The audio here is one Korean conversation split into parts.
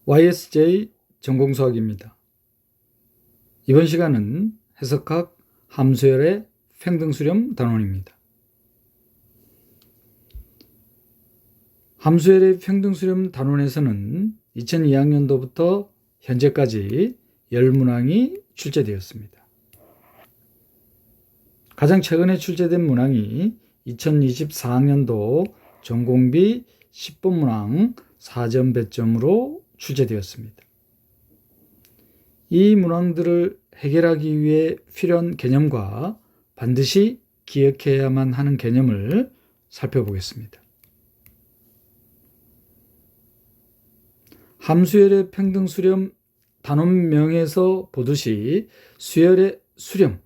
YSJ 전공수학입니다. 이번 시간은 해석학 함수열의 평등수렴 단원입니다. 함수열의 평등수렴 단원에서는 2002학년도부터 현재까지 10문항이 출제되었습니다. 가장 최근에 출제된 문항이 2024학년도 전공비 10번 문항 4점 배점으로 출제되었습니다. 이 문항들을 해결하기 위해 필요한 개념과 반드시 기억해야만 하는 개념을 살펴보겠습니다. 함수열의 평등수렴 단원명에서 보듯이 수열의 수렴이라는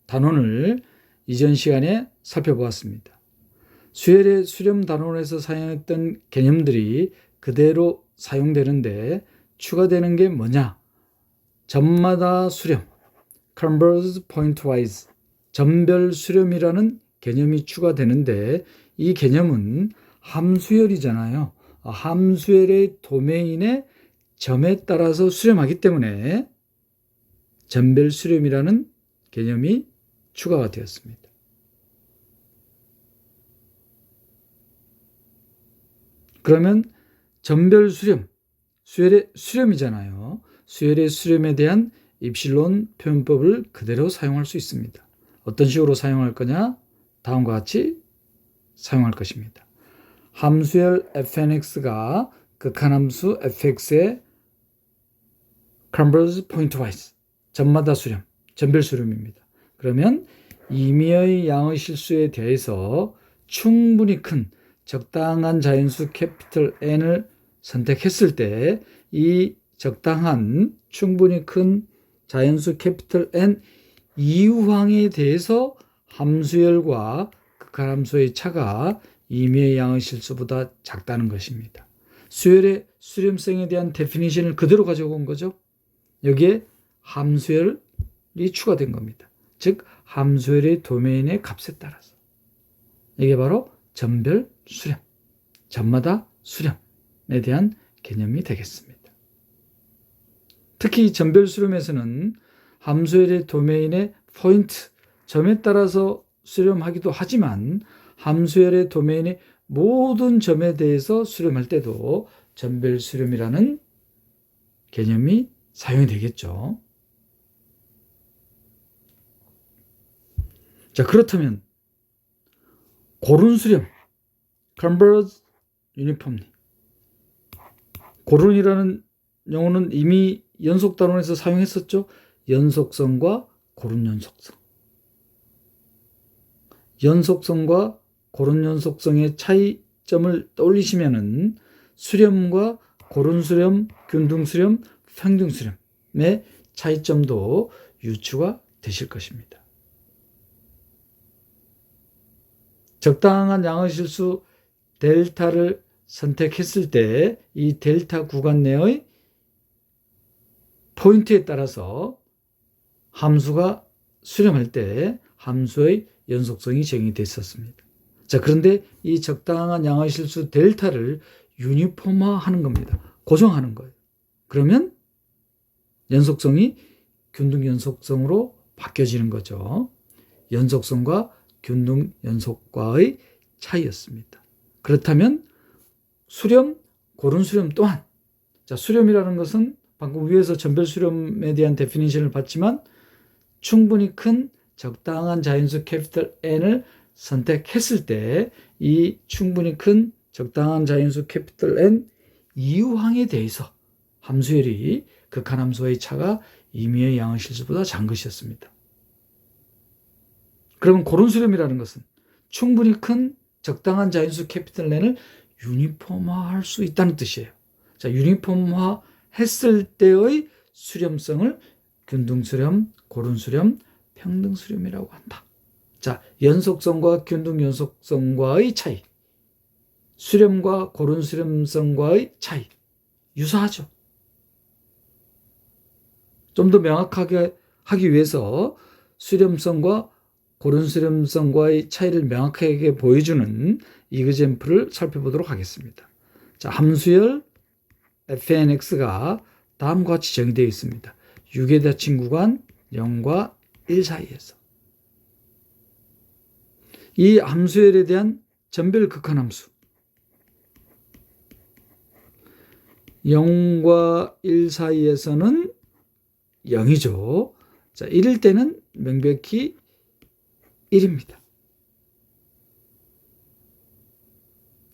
단원을 이전 시간에 살펴보았습니다. 수열의 수렴 단원에서 사용했던 개념들이 그대로 사용되는데 추가되는 게 뭐냐? 점마다 수렴, converse pointwise, 점별 수렴이라는 개념이 추가되는데 이 개념은 함수열이잖아요. 함수열의 도메인의 점에 따라서 수렴하기 때문에 점별 수렴이라는 개념이 추가가 되었습니다. 그러면 점별 수렴, 수열의 수렴이잖아요. 수열의 수렴에 대한 입실론 표현법을 그대로 사용할 수 있습니다. 어떤 식으로 사용할 거냐? 다음과 같이 사용할 것입니다. 함수열 fnx가 극한함수 fx의 converse pointwise, 점마다 수렴, 점별 수렴입니다. 그러면 임의의 양의 실수에 대해서 충분히 큰 적당한 자연수 캐피털 N을 선택했을 때 이 적당한 충분히 큰 자연수 캐피털 N 이유항에 대해서 함수열과 극한함수의 차가 임의의 양의 실수보다 작다는 것입니다. 수열의 수렴성에 대한 데피니션을 그대로 가져온 거죠. 여기에 함수열이 추가된 겁니다. 즉 함수열의 도메인의 값에 따라서. 이게 바로 점별 수렴, 점마다 수렴에 대한 개념이 되겠습니다. 특히 점별 수렴에서는 함수열의 도메인의 포인트, 점에 따라서 수렴하기도 하지만 함수열의 도메인의 모든 점에 대해서 수렴할 때도 점별 수렴이라는 개념이 사용이 되겠죠. 자, 그렇다면 고른 수렴, converge uniformly. 고른이라는 용어는 이미 연속 단원에서 사용했었죠. 연속성과 고른 연속성. 연속성과 고른 연속성의 차이점을 떠올리시면은 수렴과 고른 수렴, 균등 수렴, 평등 수렴의 차이점도 유추가 되실 것입니다. 적당한 양의 실수 델타를 선택했을 때 이 델타 구간 내의 포인트에 따라서 함수가 수렴할 때 함수의 연속성이 정의되어 있었습니다. 자, 그런데 이 적당한 양의 실수 델타를 유니폼화하는 겁니다. 고정하는 거예요. 그러면 연속성이 균등 연속성으로 바뀌어지는 거죠. 연속성과 균등 연속과의 차이였습니다. 그렇다면 수렴, 고른 수렴 또한, 자, 수렴이라는 것은 방금 위에서 점별 수렴에 대한 데피니션을 봤지만 충분히 큰 적당한 자연수 캐피털 N을 선택했을 때 이 충분히 큰 적당한 자연수 캐피털 N 이유항에 대해서 함수열이 극한함수의 차가 임의의 양의 실수보다 작은 것이었습니다. 그러면 고른 수렴이라는 것은 충분히 큰 적당한 자연수 캐피털 N을 유니폼화할 수 있다는 뜻이에요. 자, 유니폼화 했을 때의 수렴성을 균등 수렴, 고른 수렴, 평등 수렴이라고 한다. 자, 연속성과 균등 연속성과의 차이, 수렴과 고른 수렴성과의 차이, 유사하죠. 좀 더 명확하게 하기 위해서 수렴성과 고른 수렴성과의 차이를 명확하게 보여주는 이그젬플을 살펴보도록 하겠습니다. 자, 함수열 fnx가 다음과 같이 정의되어 있습니다. 유계대칭 구간 0과 1 사이에서 이 함수열에 대한 전별 극한함수 0과 1 사이에서는 0이죠. 자, 1일 때는 명백히 1입니다.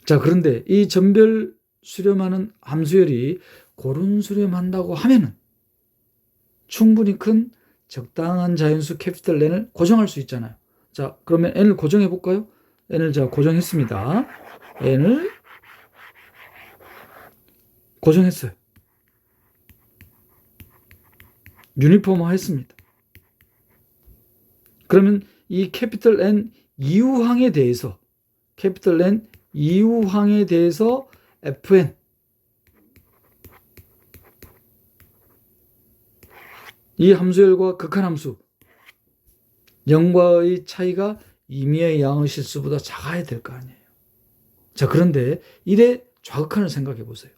자, 그런데 이 전별 수렴하는 함수열이 고른 수렴한다고 하면은 충분히 큰 적당한 자연수 캐피털 n을 고정할 수 있잖아요. 자, 그러면 n을 고정해 볼까요? n을 제가 고정했습니다. n을 고정했어요. 유니폼화 했습니다. 그러면 이 캐피털 N 이유항에 대해서 캐피털 N 이유항에 대해서 FN 이 함수열과 극한함수 0과의 차이가 임의의 양의 실수보다 작아야 될 거 아니에요. 자, 그런데 1의 좌극한을 생각해 보세요.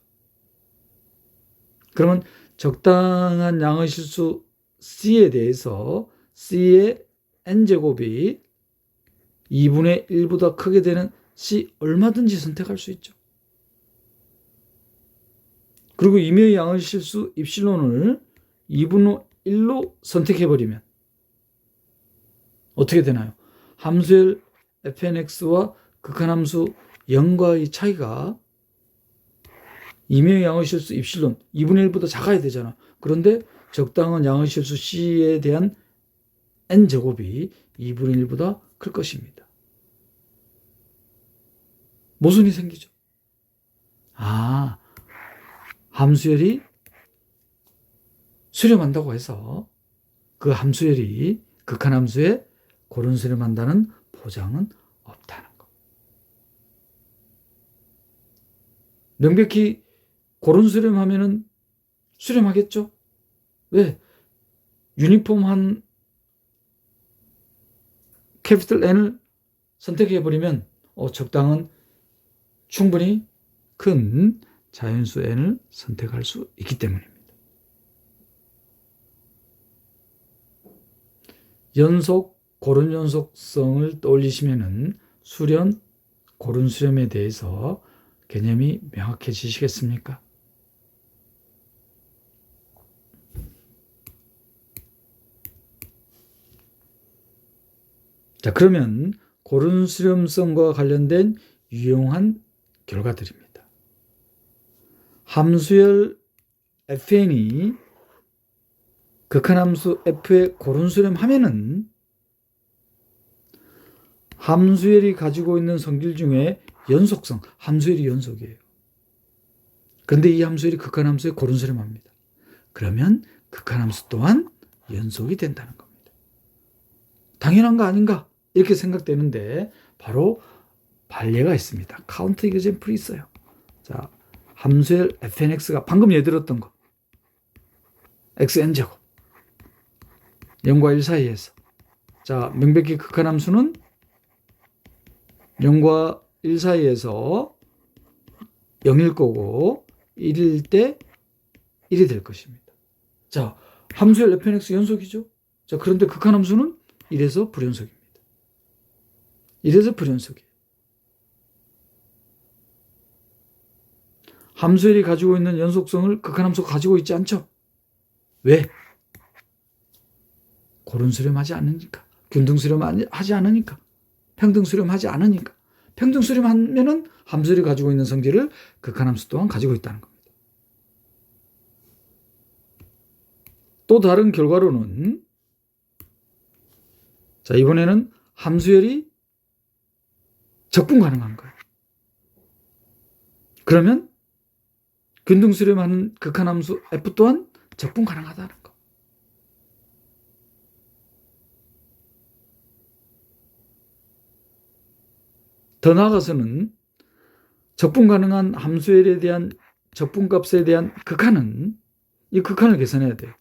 그러면 적당한 양의 실수 C에 대해서 C의 N제곱이 2분의 1보다 크게 되는 C 얼마든지 선택할 수 있죠. 그리고 임의의 양의 실수 입실론을 2분의 1로 선택해버리면 어떻게 되나요? 함수열 fnx와 극한함수 0과의 차이가 임의의 양의 실수 입실론 2분의 1보다 작아야 되잖아. 그런데 적당한 양의 실수 C에 대한 N제곱이 2분의 1보다 클 것입니다. 모순이 생기죠. 아, 함수열이 수렴한다고 해서 그 함수열이 극한함수에 고른 수렴한다는 보장은 없다는 것. 명백히 고른 수렴하면은 수렴하겠죠? 왜? 유니폼한 캐피털 N을 선택해버리면 적당한 충분히 큰 자연수 N을 선택할 수 있기 때문입니다. 연속, 고른 연속성을 떠올리시면은 수렴, 고른 수렴에 대해서 개념이 명확해지시겠습니까? 자, 그러면 고른 수렴성과 관련된 유용한 결과들입니다. 함수열 fn이 극한함수 f에 고른 수렴하면은 함수열이 가지고 있는 성질 중에 연속성, 함수열이 연속이에요. 그런데 이 함수열이 극한함수에 고른 수렴합니다. 그러면 극한함수 또한 연속이 된다는 겁니다. 당연한 거 아닌가? 이렇게 생각되는데 바로 반례가 있습니다. 카운터 이그젠플이 있어요. 자, 함수열 fnx가 방금 예를 들었던 거 xn제곱 0과 1 사이에서 자, 명백히 극한함수는 0과 1 사이에서 0일 거고 1일 때 1이 될 것입니다. 자, 함수열 fnx 연속이죠. 자, 그런데 극한함수는 1에서 불연속입니다. 1에서 불연속이에요. 함수열이 가지고 있는 연속성을 극한함수가 가지고 있지 않죠. 왜? 고른 수렴하지 않으니까. 균등 수렴하지 않으니까. 평등 수렴하지 않으니까. 평등 수렴하면은 함수열이 가지고 있는 성질을 극한함수 또한 가지고 있다는 겁니다. 또 다른 결과로는 자, 이번에는 함수열이 적분 가능한 거예요. 그러면 균등 수렴하는 극한함수 f 또한 적분 가능하다는 거. 더 나아가서는 적분 가능한 함수열에 대한 적분값에 대한 극한은 이 극한을 계산해야 돼요.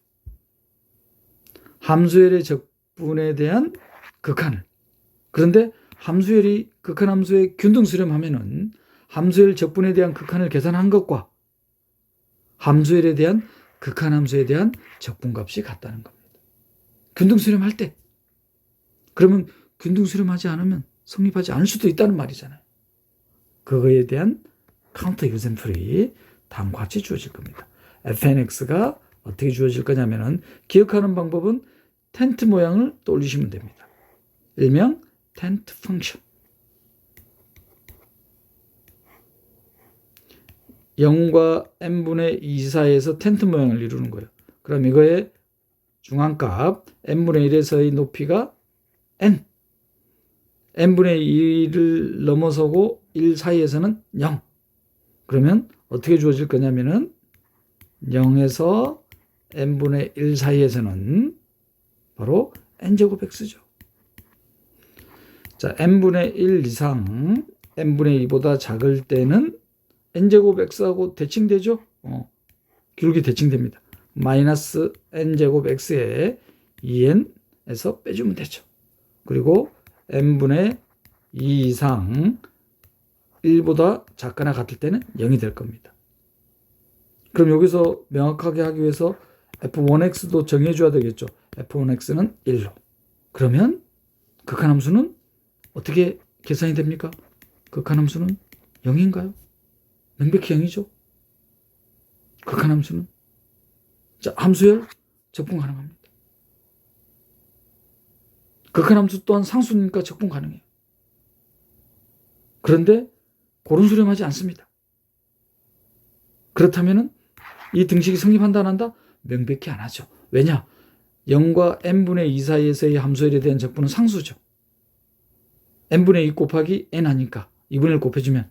함수열의 적분에 대한 극한을. 그런데 함수열이 극한함수에 균등 수렴하면은 함수열 적분에 대한 극한을 계산한 것과 함수열에 대한 극한함수에 대한 적분값이 같다는 겁니다. 균등수렴할 때. 그러면 균등수렴하지 않으면 성립하지 않을 수도 있다는 말이잖아요. 그거에 대한 카운터 이그젬플이 다음과 같이 주어질 겁니다. fnx가 어떻게 주어질 거냐면은 기억하는 방법은 텐트 모양을 떠올리시면 됩니다. 일명 텐트 펑션. 0과 n분의 2 사이에서 텐트 모양을 이루는 거예요. 그럼 이거의 중앙값 n분의 1에서의 높이가 n. n분의 2를 넘어서고 1 사이에서는 0. 그러면 어떻게 주어질 거냐면은 0에서 n분의 1 사이에서는 바로 n제곱 x죠. 자, n분의 1 이상 n분의 2보다 작을 때는 n제곱 x하고 대칭되죠? 기울기 대칭됩니다. 마이너스 n제곱 x에 2n에서 빼주면 되죠. 그리고 n분의 2 이상 1보다 작거나 같을 때는 0이 될 겁니다. 그럼 여기서 명확하게 하기 위해서 f1x도 정해줘야 되겠죠. f1x는 1로. 그러면 극한함수는 어떻게 계산이 됩니까? 극한함수는 0인가요? 명백히 0이죠. 극한함수는. 자, 함수열 적분 가능합니다. 극한함수 또한 상수니까 적분 가능해요. 그런데 고른수렴하지 않습니다. 그렇다면 이 등식이 성립한다 안 한다? 명백히 안 하죠. 왜냐? 0과 n분의 2 사이에서의 함수열에 대한 적분은 상수죠. n분의 2 곱하기 n 하니까 2분의 1 곱해주면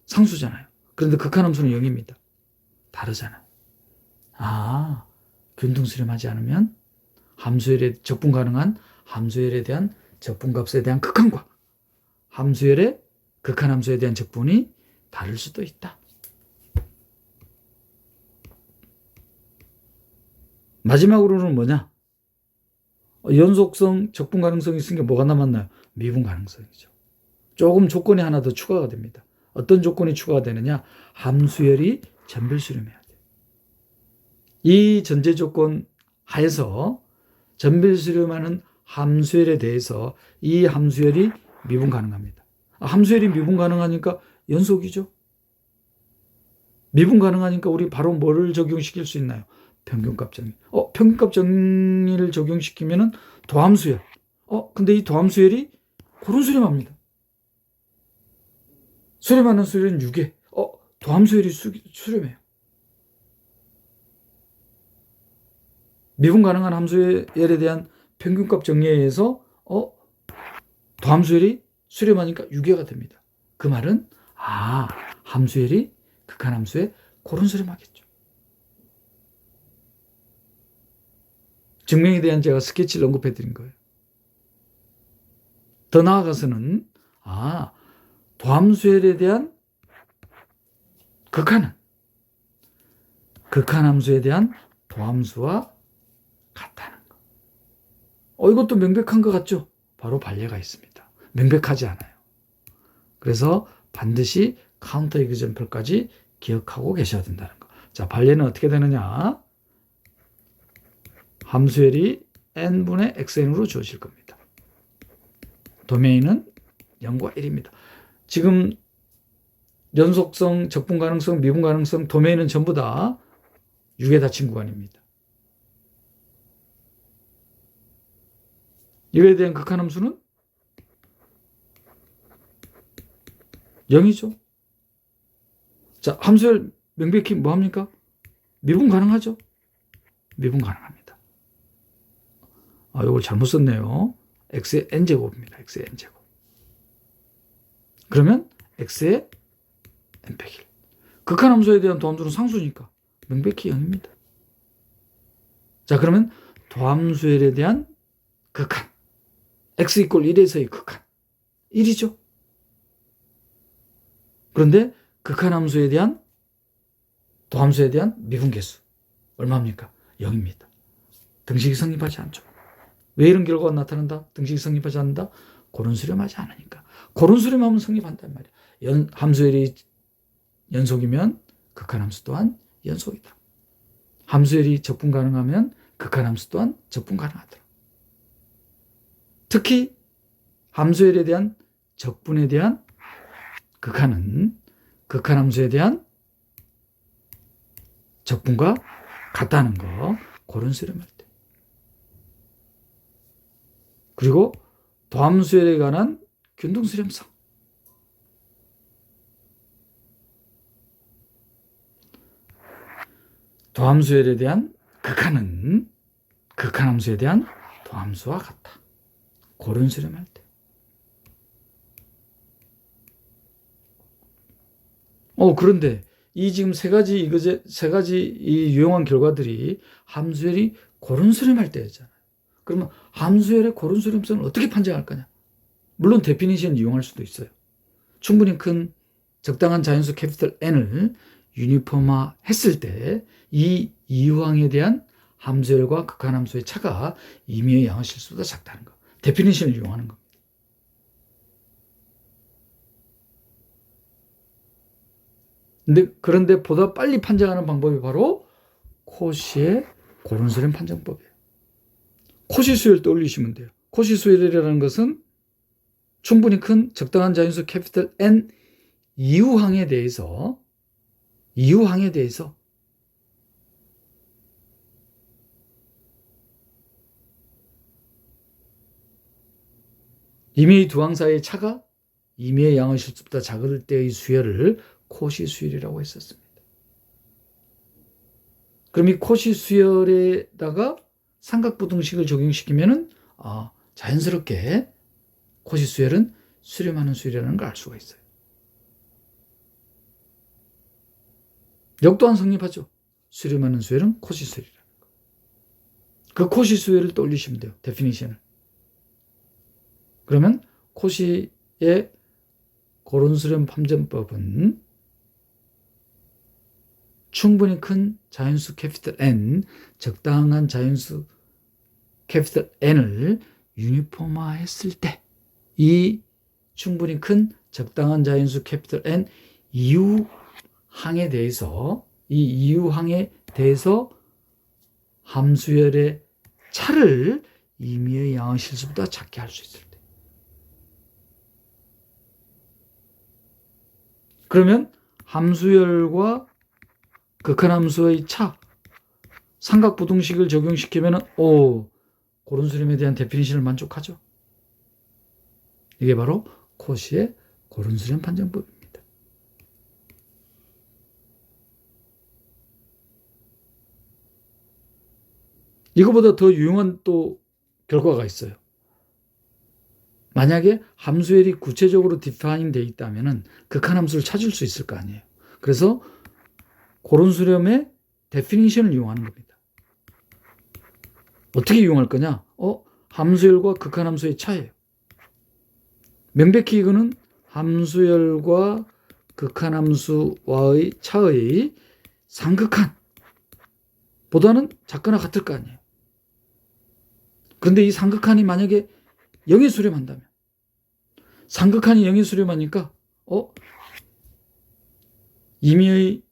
상수잖아요. 그런데 극한함수는 0입니다. 다르잖아요. 균등수렴하지 않으면 함수열에 적분 가능한 함수열에 대한 적분값에 대한 극한과 함수열의 극한함수에 대한 적분이 다를 수도 있다. 마지막으로는 뭐냐? 연속성, 적분 가능성이 있으니까 뭐가 남았나요? 미분 가능성이죠. 조금 조건이 하나 더 추가가 됩니다. 어떤 조건이 추가가 되느냐? 함수열이 전별수렴해야 돼요. 이 전제 조건 하에서 전별수렴하는 함수열에 대해서 이 함수열이 미분 가능합니다. 함수열이 미분 가능하니까 연속이죠. 미분 가능하니까 우리 바로 뭐를 적용시킬 수 있나요? 평균값 정리. 평균값 정리를 적용시키면은 도함수열. 근데 이 도함수열이 고른수렴합니다. 수렴하는 수열은 6에. 도함수열이 수렴해요. 미분 가능한 함수열에 대한 평균값 정리에 의해서 도함수열이 수렴하니까 6회가 됩니다. 그 말은 함수열이 극한함수에 고른수렴하겠죠. 증명에 대한 제가 스케치를 언급해 드린 거예요. 더 나아가서는 도함수열에 대한 극한은 극한함수에 대한 도함수와 같다는 거. 이것도 명백한 것 같죠? 바로 반례가 있습니다. 명백하지 않아요. 그래서 반드시 카운터 이그젬플까지 기억하고 계셔야 된다는 거. 자, 반례는 어떻게 되느냐? 함수열이 n분의 xn으로 주어질 겁니다. 도메인은 0과 1입니다. 지금 연속성, 적분 가능성, 미분 가능성, 도메인은 전부 다 6의 닫힌 구간입니다. 이거에 대한 극한함수는 0이죠. 자, 함수열 명백히 뭐합니까? 미분 가능하죠? 미분 가능합니다. 이걸 잘못 썼네요. x의 n제곱입니다. x의 n제곱. 그러면 x의 n-1. 극한함수에 대한 도함수는 상수니까 명백히 0입니다. 자, 그러면 도함수열에 대한 극한. x = 1에서의 극한. 1이죠. 그런데 극한함수에 대한 도함수에 대한 미분계수 얼마입니까? 0입니다. 등식이 성립하지 않죠. 왜 이런 결과가 나타난다? 등식이 성립하지 않는다? 고른수렴하지 않으니까. 고른수렴하면 성립한단 말이야. 함수열이 연속이면 극한함수 또한 연속이다. 함수열이 적분 가능하면 극한함수 또한 적분 가능하더라. 특히 함수열에 대한 적분에 대한 극한은 극한함수에 대한 적분과 같다는 거, 그런 수렴할 때. 그리고 도함수열에 관한 균등수렴성. 도함수열에 대한 극한은 극한함수에 대한 도함수와 같다. 그런 수렴할 때. 그런데 이 지금 세 가지 이 유용한 결과들이 함수열이 고른 수렴할 때였잖아요. 그러면 함수열의 고른 수렴성을 어떻게 판정할 거냐? 물론 데피니션을 이용할 수도 있어요. 충분히 큰 적당한 자연수 캐피털 N을 유니폼화 했을 때 이 이유항에 대한 함수열과 극한함수의 차가 임의의 양의 실수보다 작다는 거. 데피니션을 이용하는 겁니다. 그런데 보다 빨리 판정하는 방법이 바로 코시의 고른 수렴 판정법이에요. 코시 수열 떠올리시면 돼요. 코시 수열이라는 것은 충분히 큰 적당한 자연수 캐피털 N 이유항에 대해서 임의의 두 항 사이의 차가 임의의 양의 실수보다 작을 때의 수열을 코시 수열이라고 했었습니다. 그럼 이 코시 수열에다가 삼각부등식을 적용시키면은 자연스럽게 코시 수열은 수렴하는 수열이라는 걸 알 수가 있어요. 역도한 성립하죠. 수렴하는 수열은 코시 수열이라는 거. 그 코시 수열을 떠올리시면 돼요. 데피니션을. 그러면 코시의 고른 수렴 판정법은 충분히 큰 자연수 캐피털 N, 적당한 자연수 캐피털 N을 유니폼화했을 때 이 충분히 큰 적당한 자연수 캐피털 N 이유항에 대해서 함수열의 차를 임의의 양의 실수보다 작게 할 수 있을 때. 그러면 함수열과 극한함수의 차, 삼각부등식을 적용시키면 고른 수렴에 대한 데피니션을 만족하죠. 이게 바로 코시의 고른 수렴 판정법입니다. 이거보다 더 유용한 또 결과가 있어요. 만약에 함수열이 구체적으로 디파인 되어 있다면 극한함수를 찾을 수 있을 거 아니에요. 그래서 고른 수렴의 데피니션을 이용하는 겁니다. 어떻게 이용할 거냐? 함수열과 극한함수의 차이예요. 명백히 이거는 함수열과 극한함수와의 차의 상극한보다는 작거나 같을 거 아니에요. 그런데 이 상극한이 만약에 0에 수렴한다면, 상극한이 0에 수렴하니까 임의의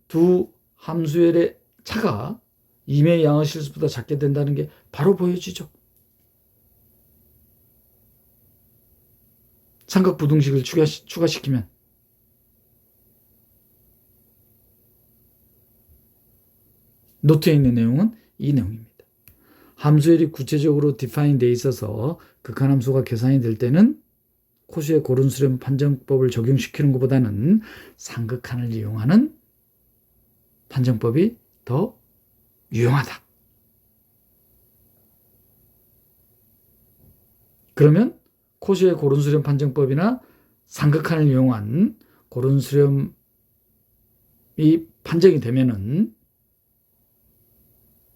두 함수열의 차가 임의의 양의 실수보다 작게 된다는 게 바로 보여지죠. 삼각부등식을 추가시키면 노트에 있는 내용은 이 내용입니다. 함수열이 구체적으로 디파인 되어 있어서 극한함수가 계산이 될 때는 코시의 고른 수렴 판정법을 적용시키는 것보다는 상극한을 이용하는 판정법이 더 유용하다. 그러면 코시의 고른 수렴 판정법이나 상극한을 이용한 고른 수렴이 판정이 되면은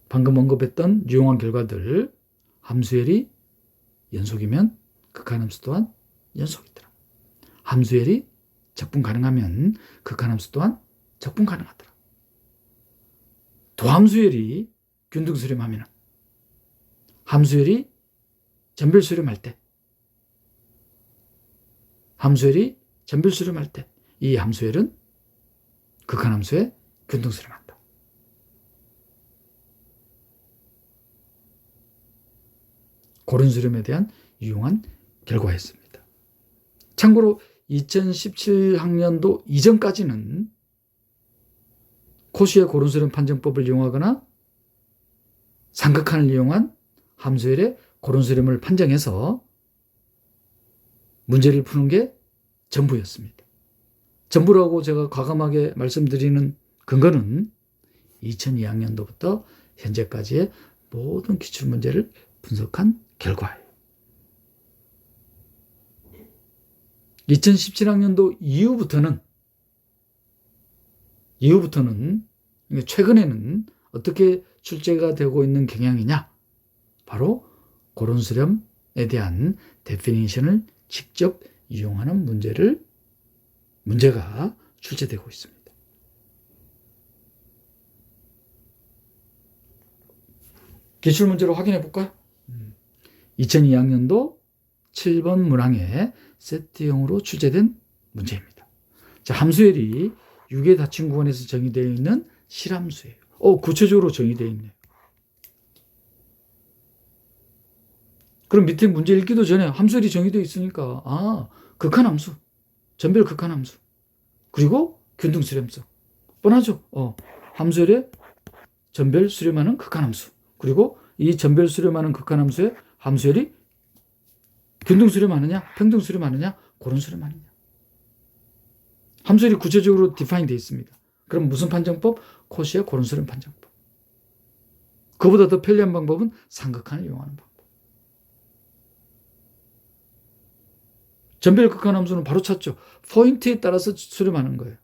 방금 언급했던 유용한 결과들, 함수열이 연속이면 극한함수 또한 연속이더라. 함수열이 적분 가능하면 극한함수 또한 적분 가능하더라. 도함수열이 균등수렴하면 함수열이 전별수렴할 때, 이 함수열은 극한함수의 균등수렴한다. 그런 수렴에 대한 유용한 결과였습니다. 참고로 2017학년도 이전까지는 코시의 고른수렴 판정법을 이용하거나 삼각한을 이용한 함수열의 고른수렴을 판정해서 문제를 푸는 게 전부였습니다. 전부라고 제가 과감하게 말씀드리는 근거는 2002학년도부터 현재까지의 모든 기출문제를 분석한 결과예요. 2017학년도 이후부터는 최근에는 어떻게 출제가 되고 있는 경향이냐? 바로 고른수렴에 대한 데피니션을 직접 이용하는 문제가 출제되고 있습니다. 기출문제로 확인해 볼까요? 2002학년도 7번 문항에 세트형으로 출제된 문제입니다. 자, 함수열이 6의 닫힌 구간에서 정의되어 있는 실함수예요. 구체적으로 정의되어 있네요. 그럼 밑에 문제 읽기도 전에 함수열이 정의되어 있으니까 극한함수, 전별 극한함수, 그리고 균등수렴성. 뻔하죠? 함수열의 전별 수렴하는 극한함수, 그리고 이 전별 수렴하는 극한함수의 함수열이 균등수렴하느냐, 평등수렴하느냐, 고른수렴하느냐. 함수열이 구체적으로 디파인 되어 있습니다. 그럼 무슨 판정법? 코시의 고른수렴 판정법. 그보다 더 편리한 방법은 삼각한을 이용하는 방법. 전별 극한함수는 바로 찾죠. 포인트에 따라서 수렴하는 거예요.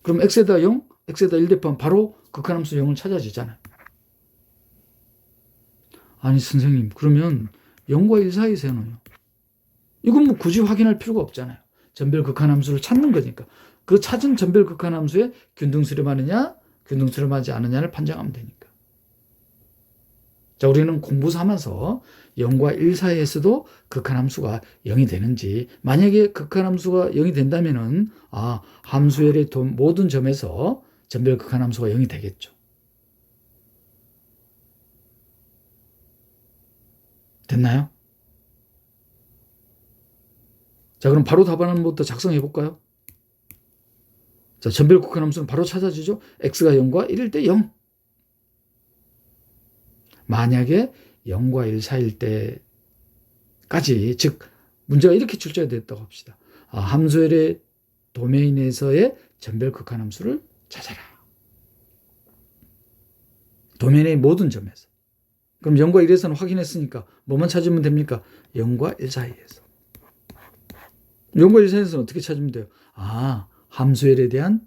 그럼 x에다 0, x에다 1 대표하면 바로 극한함수 0을 찾아지잖아요. 아니 선생님, 그러면 0과 1 사이에서는요? 이건 뭐 굳이 확인할 필요가 없잖아요. 전별 극한함수를 찾는 거니까. 그 찾은 전별 극한함수에 균등수렴하느냐, 균등수렴하지 않느냐를 판정하면 되니까. 자, 우리는 공부 삼아서 0과 1 사이에서도 극한함수가 0이 되는지, 만약에 극한함수가 0이 된다면은 함수열의 모든 점에서 전별 극한함수가 0이 되겠죠. 됐나요? 자, 그럼 바로 답안부터 작성해 볼까요? 자, 전별 극한함수는 바로 찾아지죠. x가 0과 1일 때 0. 만약에 0과 1 사이일 때까지, 즉 문제가 이렇게 출제가 됐다고 합시다. 함수열의 도메인에서의 전별 극한함수를 찾아라. 도메인의 모든 점에서. 그럼 0과 1에서는 확인했으니까 뭐만 찾으면 됩니까? 0과 1 사이에서. 0과 1 사이에서는 어떻게 찾으면 돼요? 함수열에 대한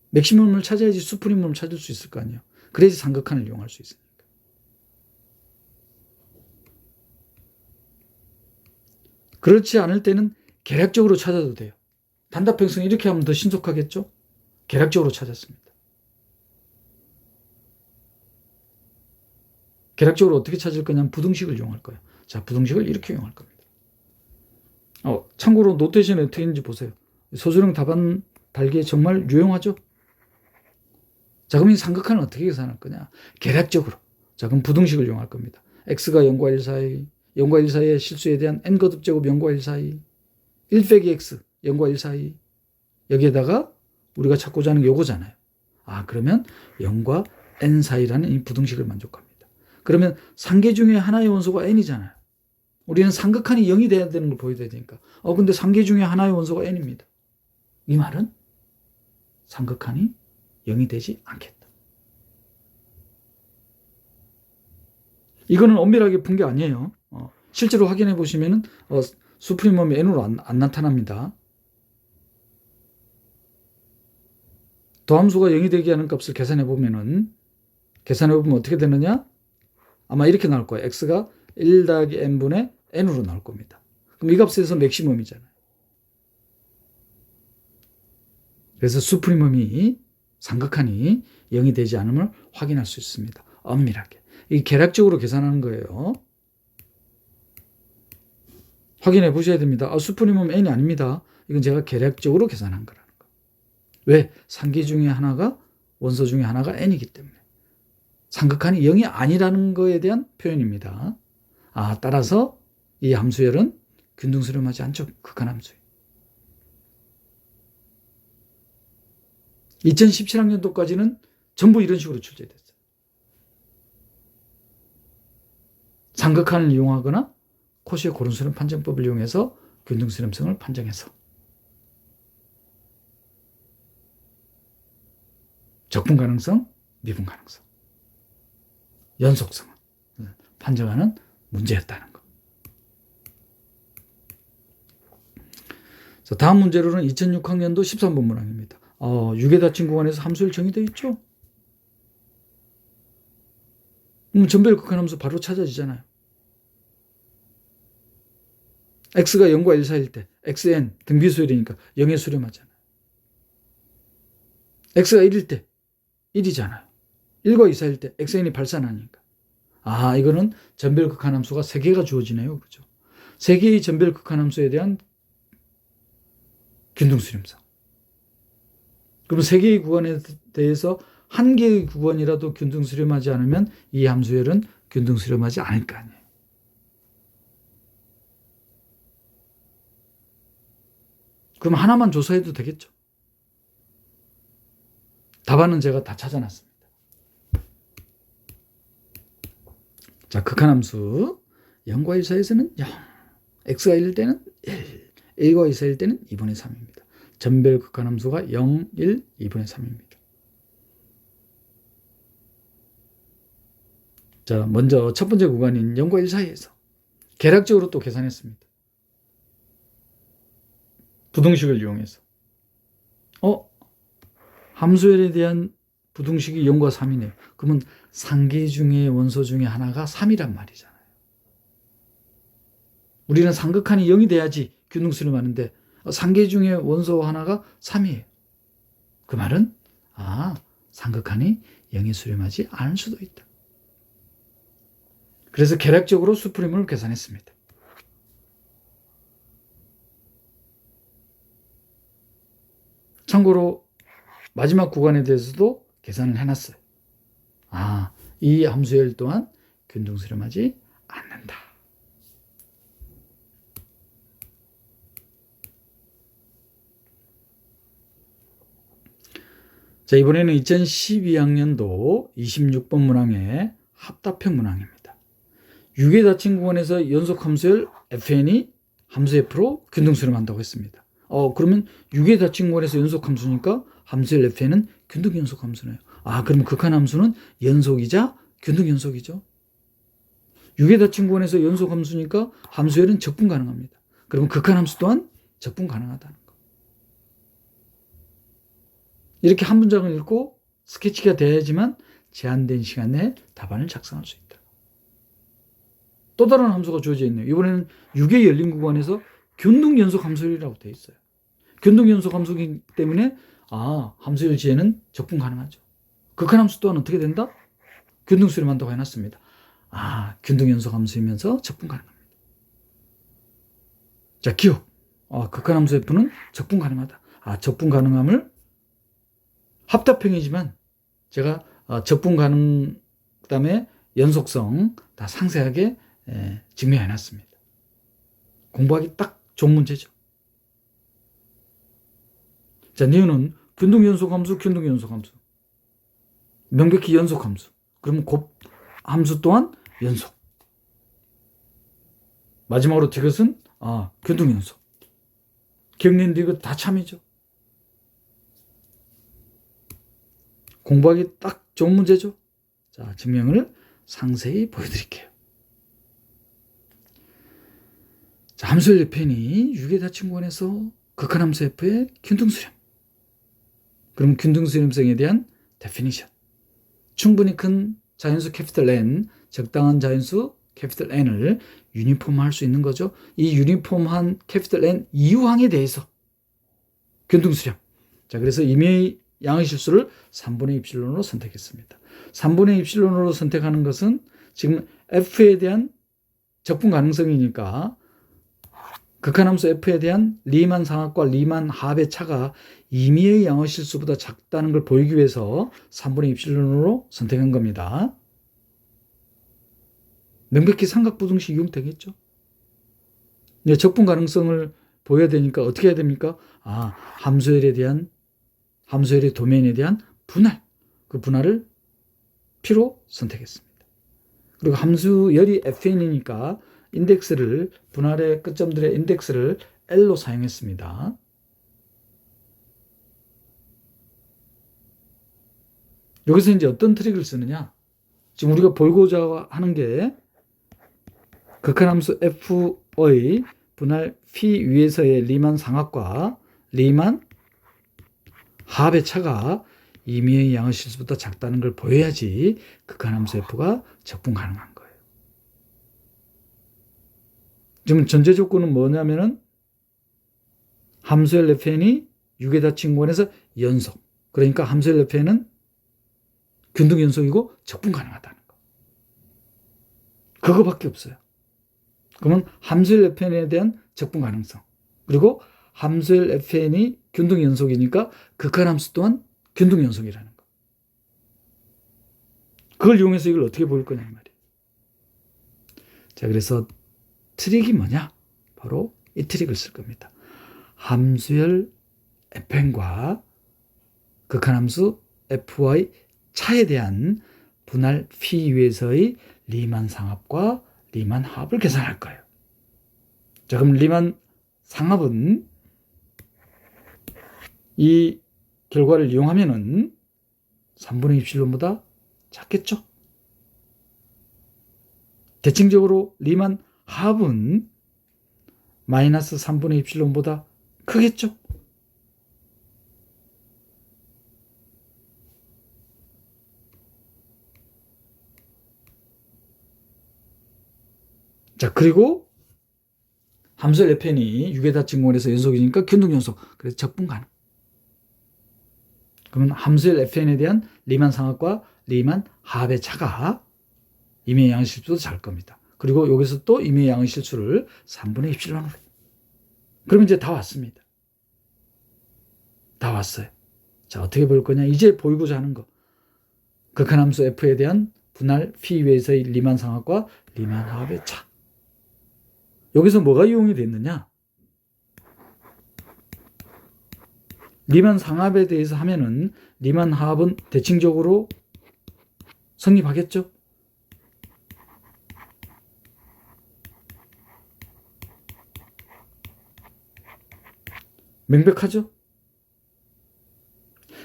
맥시멈을 찾아야지 수프리멈을 찾을 수 있을 거 아니에요. 그래야지 삼각한을 이용할 수 있으니까. 그렇지 않을 때는 계략적으로 찾아도 돼요. 단답형성 이렇게 하면 더 신속하겠죠? 계략적으로 찾았습니다. 계략적으로 어떻게 찾을 거냐면 부등식을 이용할 거예요. 자, 부등식을 이렇게 이용할 겁니다. 참고로 노테이션이 어떻게 있는지 보세요. 소수령 답안 달기에 정말 유용하죠? 자, 그럼 이 삼각한은 어떻게 계산할 거냐? 계략적으로. 자, 그럼 부등식을 이용할 겁니다. x가 0과 1 사이, 0과 1 사이의 실수에 대한 n거듭 제곱 0과 1 사이, 1 빼기 x, 0과 1 사이. 여기에다가 우리가 찾고자 하는 게 요거잖아요. 그러면 0과 n 사이라는 이 부등식을 만족합니다. 그러면 상계 중에 하나의 원소가 n이잖아요. 우리는 삼각한이 0이 돼야 되는 걸 보여야 되니까. 근데 상계 중에 하나의 원소가 n입니다. 이 말은 삼각한이 0이 되지 않겠다. 이거는 엄밀하게 푼 게 아니에요. 실제로 확인해 보시면은 수프리멈이 n으로 안 나타납니다. 도함수가 0이 되게 하는 값을 계산해 보면 어떻게 되느냐? 아마 이렇게 나올 거예요. x가 1 더하기 n분의 n으로 나올 겁니다. 그럼 이 값에서 맥시멈이잖아요. 그래서 수프리멈이 삼각한이 0이 되지 않음을 확인할 수 있습니다. 엄밀하게. 이 계략적으로 계산하는 거예요. 확인해 보셔야 됩니다. 수프리멈 n이 아닙니다. 이건 제가 계략적으로 계산한 거라는 거. 왜? 상기 중에 하나가 원소 중에 하나가 n이기 때문에. 상극한이 0이 아니라는 거에 대한 표현입니다. 따라서 이 함수열은 균등수렴하지 않죠. 극한 함수예요. 2017학년도까지는 전부 이런 식으로 출제됐어요. 상극한을 이용하거나 코시의 고른수렴 판정법을 이용해서 균등수렴성을 판정해서 적분 가능성, 미분 가능성, 연속성을 판정하는 문제였다는 거. 자, 다음 문제로는 2006학년도 13번 문항입니다. 유괴 닫힌 구간에서 함수열 정의되어 있죠? 전별 극한 함수 바로 찾아지잖아요. x가 0과 1 사이일 때 xn 등비수열이니까 0에 수렴하잖아요. x가 1일 때 1이잖아요. 1과 2 사이일 때 xn이 발산하니까. 이거는 전별 극한 함수가 3개가 주어지네요. 그죠? 3개의 전별 극한 함수에 대한 균등수렴성. 그럼 3개의 구간에 대해서 1개의 구간이라도 균등수렴하지 않으면 이 함수열은 균등수렴하지 않을 거 아니에요. 그럼 하나만 조사해도 되겠죠? 답안은 제가 다 찾아놨습니다. 자, 극한함수 0과 1 사이에서는 0, x가 1일 때는 1, 1과 2 사이일 때는 2분의 3입니다. 전별 극한함수가 0, 1, 2분의 3입니다. 자, 먼저 첫 번째 구간인 0과 1 사이에서 계략적으로 또 계산했습니다. 부등식을 이용해서. 함수열에 대한 부등식이 0과 3이네요. 그러면 상계 중에 원소 중에 하나가 3이란 말이잖아요. 우리는 상극한이 0이 돼야지 균등수렴하는데 상계 중에 원소 하나가 3이에요. 그 말은 상극한이 0에 수렴하지 않을 수도 있다. 그래서 계략적으로 수프림을 계산했습니다. 참고로 마지막 구간에 대해서도 계산을 해놨어요. 이 함수열 또한 균등수렴하지 않는다. 자, 이번에는 2012학년도 26번 문항의 합답형 문항입니다. 유괴 닫힌 구간에서 연속 함수열 fn이 함수 f로 균등수렴한다고 했습니다. 그러면 유괴 닫힌 구간에서 연속 함수니까 함수열 fn은 균등 연속 함수네요. 그러면 극한 함수는 연속이자 균등 연속이죠. 유괴 닫힌 구간에서 연속 함수니까 함수열은 적분 가능합니다. 그러면 극한 함수 또한 적분 가능하다는 거. 이렇게 한 문장을 읽고 스케치가 돼야지만 제한된 시간 내에 답안을 작성할 수 있다. 또 다른 함수가 주어져 있네요. 이번에는 유괴 열린 구간에서 균등 연속 함수열이라고 되어 있어요. 균등 연속 함수이기 때문에 함수열 지혜는 적분 가능하죠. 극한 함수 또한 어떻게 된다? 균등 수렴한다고 해놨습니다. 균등 연속 함수이면서 적분 가능합니다. 자, 기억. 극한 함수 f는 적분 가능하다. 적분 가능함을 합답형이지만 제가 적분 가능 그다음에 연속성 다 상세하게 증명해놨습니다. 공부하기 딱 좋은 문제죠. 자, 니은은 균등 연속 함수, 균등 연속 함수. 명백히 연속 함수. 그러면 곱 함수 또한 연속. 마지막으로 디귿은 균등 연속. 경린 디귿 다 참이죠. 공부하기 딱 좋은 문제죠. 자, 증명을 상세히 보여드릴게요. 자, 함수열 fn이 유괴 닫힌 구간에서 극한 함수 f의 균등수렴. 그럼 균등수렴성에 대한 데피니션. 충분히 큰 자연수 캐피털 N, 적당한 자연수 캐피털 N을 유니폼화할 수 있는 거죠. 이 유니폼한 캐피털 N 이유항에 대해서 균등수렴. 자, 그래서 임의의 양의 실수를 3분의 입실론으로 선택했습니다. 3분의 입실론으로 선택하는 것은 지금 F에 대한 적분 가능성이니까 극한함수 f에 대한 리만 상합과 리만 합의 차가 임의의 양의 실수보다 작다는 걸 보이기 위해서 3분의 입실론으로 선택한 겁니다. 명백히 삼각부등식 이용되겠죠. 네, 적분 가능성을 보여야 되니까 어떻게 해야 됩니까? 함수열의 도메인에 대한 분할, 그 분할을 P로 선택했습니다. 그리고 함수열이 FN이니까 인덱스를, 분할의 끝점들의 인덱스를 L로 사용했습니다. 여기서 이제 어떤 트릭을 쓰느냐? 지금 우리가 보고자 하는 게 극한함수 F의 분할 P 위에서의 리만 상합과 리만 합의 차가 임의의 양의 실수보다 작다는 걸 보여야지 극한함수 F가 적분 가능한 거예요. 지금 전제 조건은 뭐냐면은 함수열 fn이 6의 닫힌 공간에서 연속. 그러니까 함수열 fn은 균등 연속이고 적분 가능하다는 거. 그거밖에 없어요. 그러면 함수열 fn에 대한 적분 가능성. 그리고 함수열 fn이 균등 연속이니까 극한함수 또한 균등 연속이라는 거. 그걸 이용해서 이걸 어떻게 보일 거냐 이 말이에요. 자, 그래서 트릭이 뭐냐? 바로 이 트릭을 쓸 겁니다. 함수열 fn과 극한함수 fy 차에 대한 분할 phi 위에서의 리만 상합과 리만 합을 계산할 거예요. 자, 그럼 리만 상합은 이 결과를 이용하면은 3분의 입실론보다 작겠죠? 대칭적으로 리만 합은 마이너스 3분의 입실론보다 크겠죠? 자, 그리고 함수열 fn이 6의 닫힌 공간에서 연속이니까 균등 연속. 그래서 적분 가능. 그러면 함수열 fn에 대한 리만 상합과 리만 합의 차가 임의의 양의 실수도 잘 겁니다. 그리고 여기서 또 임의의 양의 실수를 3분의 입실론으로. 그러면 이제 다 왔습니다. 다 왔어요. 자, 어떻게 볼 거냐? 이제 보이고자 하는 거. 극한함수 f에 대한 분할 phi 위에서의 리만 상합과 리만 합의 차. 여기서 뭐가 이용이 됐느냐? 리만 상합에 대해서 하면은 리만 합은 대칭적으로 성립하겠죠? 명백하죠?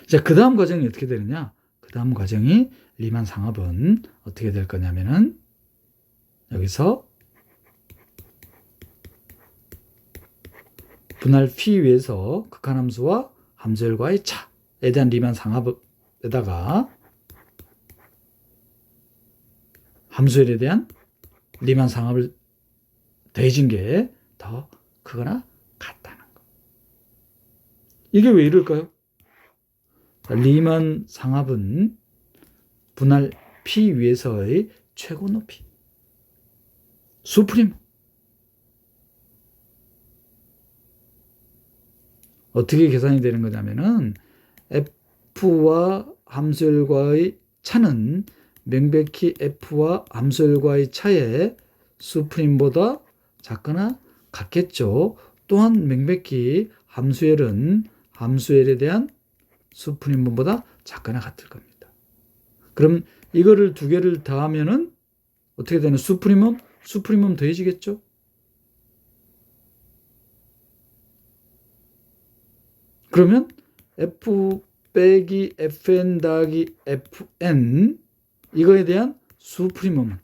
자, 그 다음 과정이 어떻게 되느냐? 그 다음 과정이 리만 상합은 어떻게 될 거냐면은 여기서 분할 phi 위에서 극한함수와 함수열과의 차에 대한 리만 상합에다가 함수열에 대한 리만 상합을 더해진 게 더 크거나 같다는 거. 이게 왜 이럴까요? 리만 상합은 분할 phi 위에서의 최고 높이 수프림. 어떻게 계산이 되는 거냐면은 f와 함수열과의 차는 명백히 f와 함수열과의 차의 수프림보다 작거나 같겠죠. 또한 명백히 함수열은 함수열에 대한 수프림분보다 작거나 같을 겁니다. 그럼 이거를 두 개를 더하면은 어떻게 되는? 수프림um 더해지겠죠? 그러면 f 빼기 fn 더하기 fn 이거에 대한 수프림um은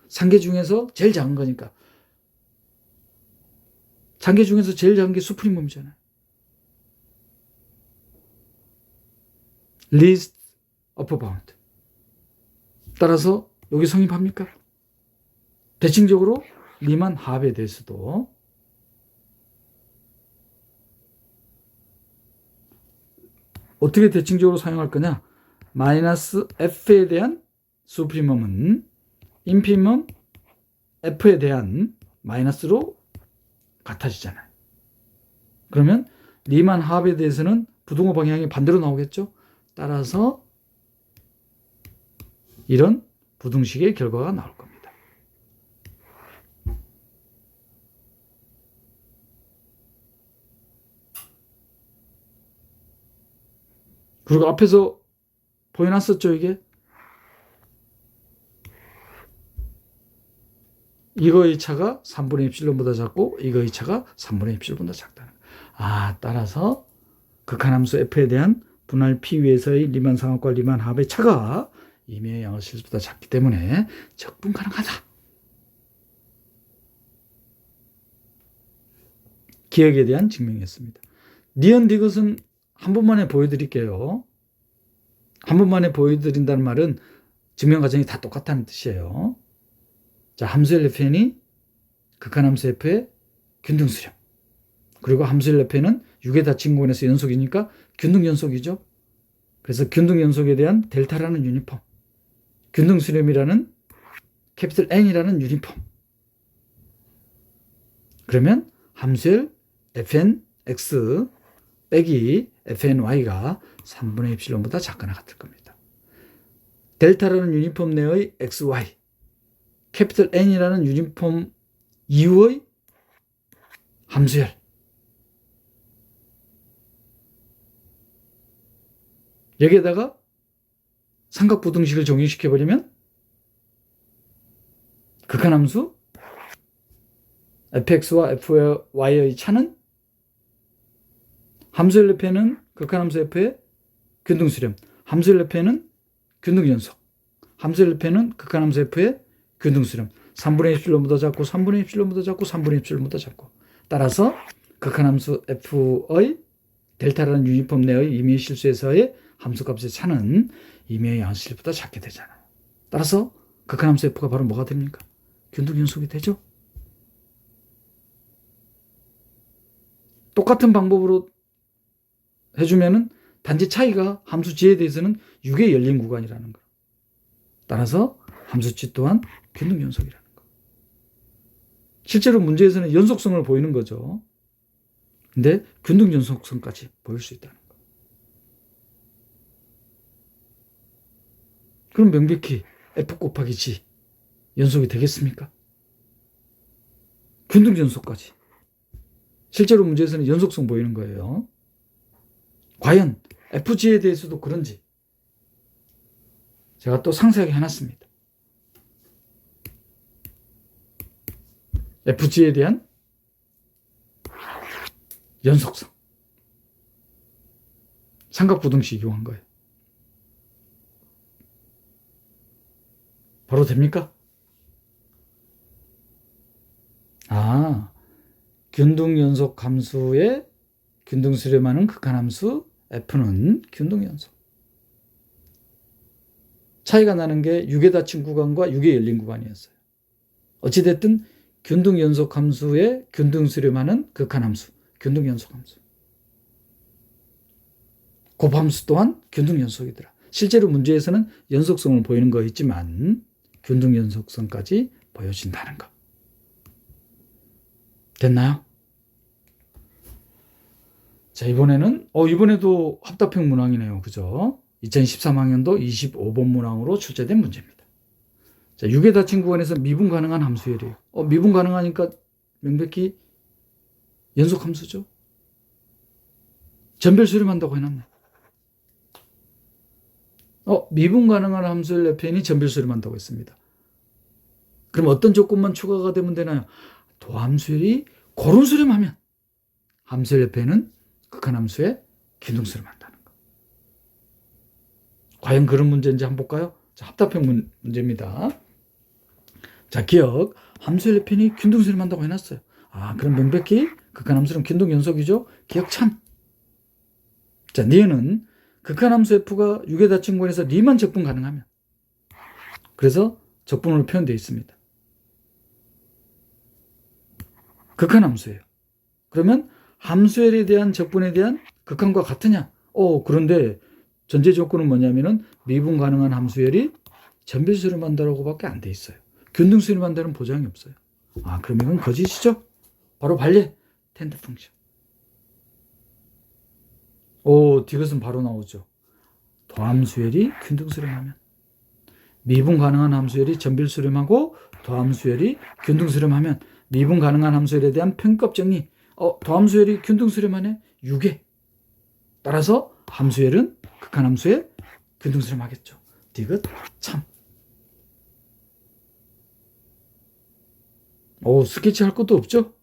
상계 중에서 제일 작은 거니까 상계 중에서 제일 작은 게 수프림um이잖아요. least upper bound. 따라서 여기 성립합니까? 대칭적으로 리만 합에 대해서도 어떻게 대칭적으로 사용할 거냐? 마이너스 f에 대한 수프리멈은 인피멈 f에 대한 마이너스로 같아지잖아요. 그러면 리만 합에 대해서는 부등호 방향이 반대로 나오겠죠. 따라서 이런 부등식의 결과가 나올 겁니다. 그리고 앞에서 보여놨었죠, 이게? 이거의 차가 3분의 입실론보다 작고 이거의 차가 3분의 입실론보다 작다는 거예요. 따라서 극한함수 f에 대한 분할 p 위에서의 리만 상합과 리만 합의 차가 임의의 양의 실수보다 작기 때문에 적분 가능하다. 기억에 대한 증명이었습니다. 니은 디귿은 한 번만에 보여드릴게요. 한 번만에 보여드린다는 말은 증명 과정이 다 똑같다는 뜻이에요. 자, 함수의 fn이 극한함수 f의 균등수렴. 그리고 함수의 f는 6의 닫힌 구간에서 연속이니까 균등연속이죠. 그래서 균등연속에 대한 델타라는 유니폼, 균등수렴이라는 캐피털 N이라는 유니폼. 그러면 함수의 fnx 빼기 fny가 3분의 입실론보다 작거나 같을 겁니다. 델타라는 유니폼 내의 xy, 캐피털 N이라는 유니폼 이후의 함수열, 여기에다가 삼각부등식을 적용시켜버리면 극한함수 fx와 fy의 차는 함수의 f는 극한함수 f의 균등수렴, 함수의 f는 균등연속, 함수의 f는 극한함수 f의 균등수렴, 3분의 입실론보다 작고 3분의 입실론보다 작고 3분의 입실론보다 작고. 따라서 극한함수 f의 델타라는 유니폼 내의 임의의 실수에서의 함수값의 차는 임의의 양수실보다 작게 되잖아요. 따라서 극한함수 f가 바로 뭐가 됩니까? 균등연속이 되죠. 똑같은 방법으로 해주면은 단지 차이가 함수 g에 대해서는 6의 열린 구간이라는 거. 따라서 함수 g 또한 균등연속이라는 거. 실제로 문제에서는 연속성을 보이는 거죠. 근데 균등연속성까지 보일 수 있다는 거. 그럼 명백히 f 곱하기 g 연속이 되겠습니까? 균등연속까지. 실제로 문제에서는 연속성 보이는 거예요. 과연 fg에 대해서도 그런지 제가 또 상세하게 해놨습니다. fg에 대한 연속성, 삼각부등식 이용한 거예요. 바로 됩니까? 균등연속 함수의 균등수렴하는 극한함수 f는 균등연속. 차이가 나는 게 6의 닫힌 구간과 6의 열린 구간이었어요. 어찌됐든 균등연속 함수의 균등수렴하는 극한함수, 균등연속 함수. 곱함수 또한 균등연속이더라. 실제로 문제에서는 연속성을 보이는 거 있지만 균등연속성까지 보여진다는 거. 됐나요? 자, 이번에도 합답형 문항이네요. 그죠? 2013학년도 25번 문항으로 출제된 문제입니다. 자, 6의 닫힌 구간에서 미분 가능한 함수열이에요. 미분 가능하니까 명백히 연속함수죠. 전별수렴한다고 해놨네. 미분 가능한 함수의 fn이 전별수렴한다고 했습니다. 그럼 어떤 조건만 추가가 되면 되나요? 도함수열이 고른수렴하면 함수의 fn은 극한함수의 균등수렴한다는 거. 과연 그런 문제인지 한번 볼까요? 자, 합답형 문제입니다. 자, 기억. 함수의 fn이 균등수렴한다고 해놨어요. 그럼 명백히 극한함수는 균등연속이죠. 기억 참. 자, 니은은 극한함수 f가 6의 닫힌 구간에서 리만 적분 가능하면, 그래서 적분으로 표현되어 있습니다. 극한함수예요. 그러면 함수열에 대한 적분에 대한 극한과 같으냐? 그런데 전제 조건은 뭐냐면은 미분 가능한 함수열이 전별수렴한다라고 밖에 안 돼 있어요. 균등수렴한다는 보장이 없어요. 그럼 이건 거짓이죠? 바로 발례 텐드 펑션. 디귿은 바로 나오죠. 도함수열이 균등수렴하면. 미분 가능한 함수열이 전빌수렴하고 도함수열이 균등수렴하면 미분 가능한 함수열에 대한 편값 정리. 도함수열이 균등수렴하네. 6에. 따라서 함수열은 극한함수에 균등수렴하겠죠. 디귿 참. 스케치 할 것도 없죠?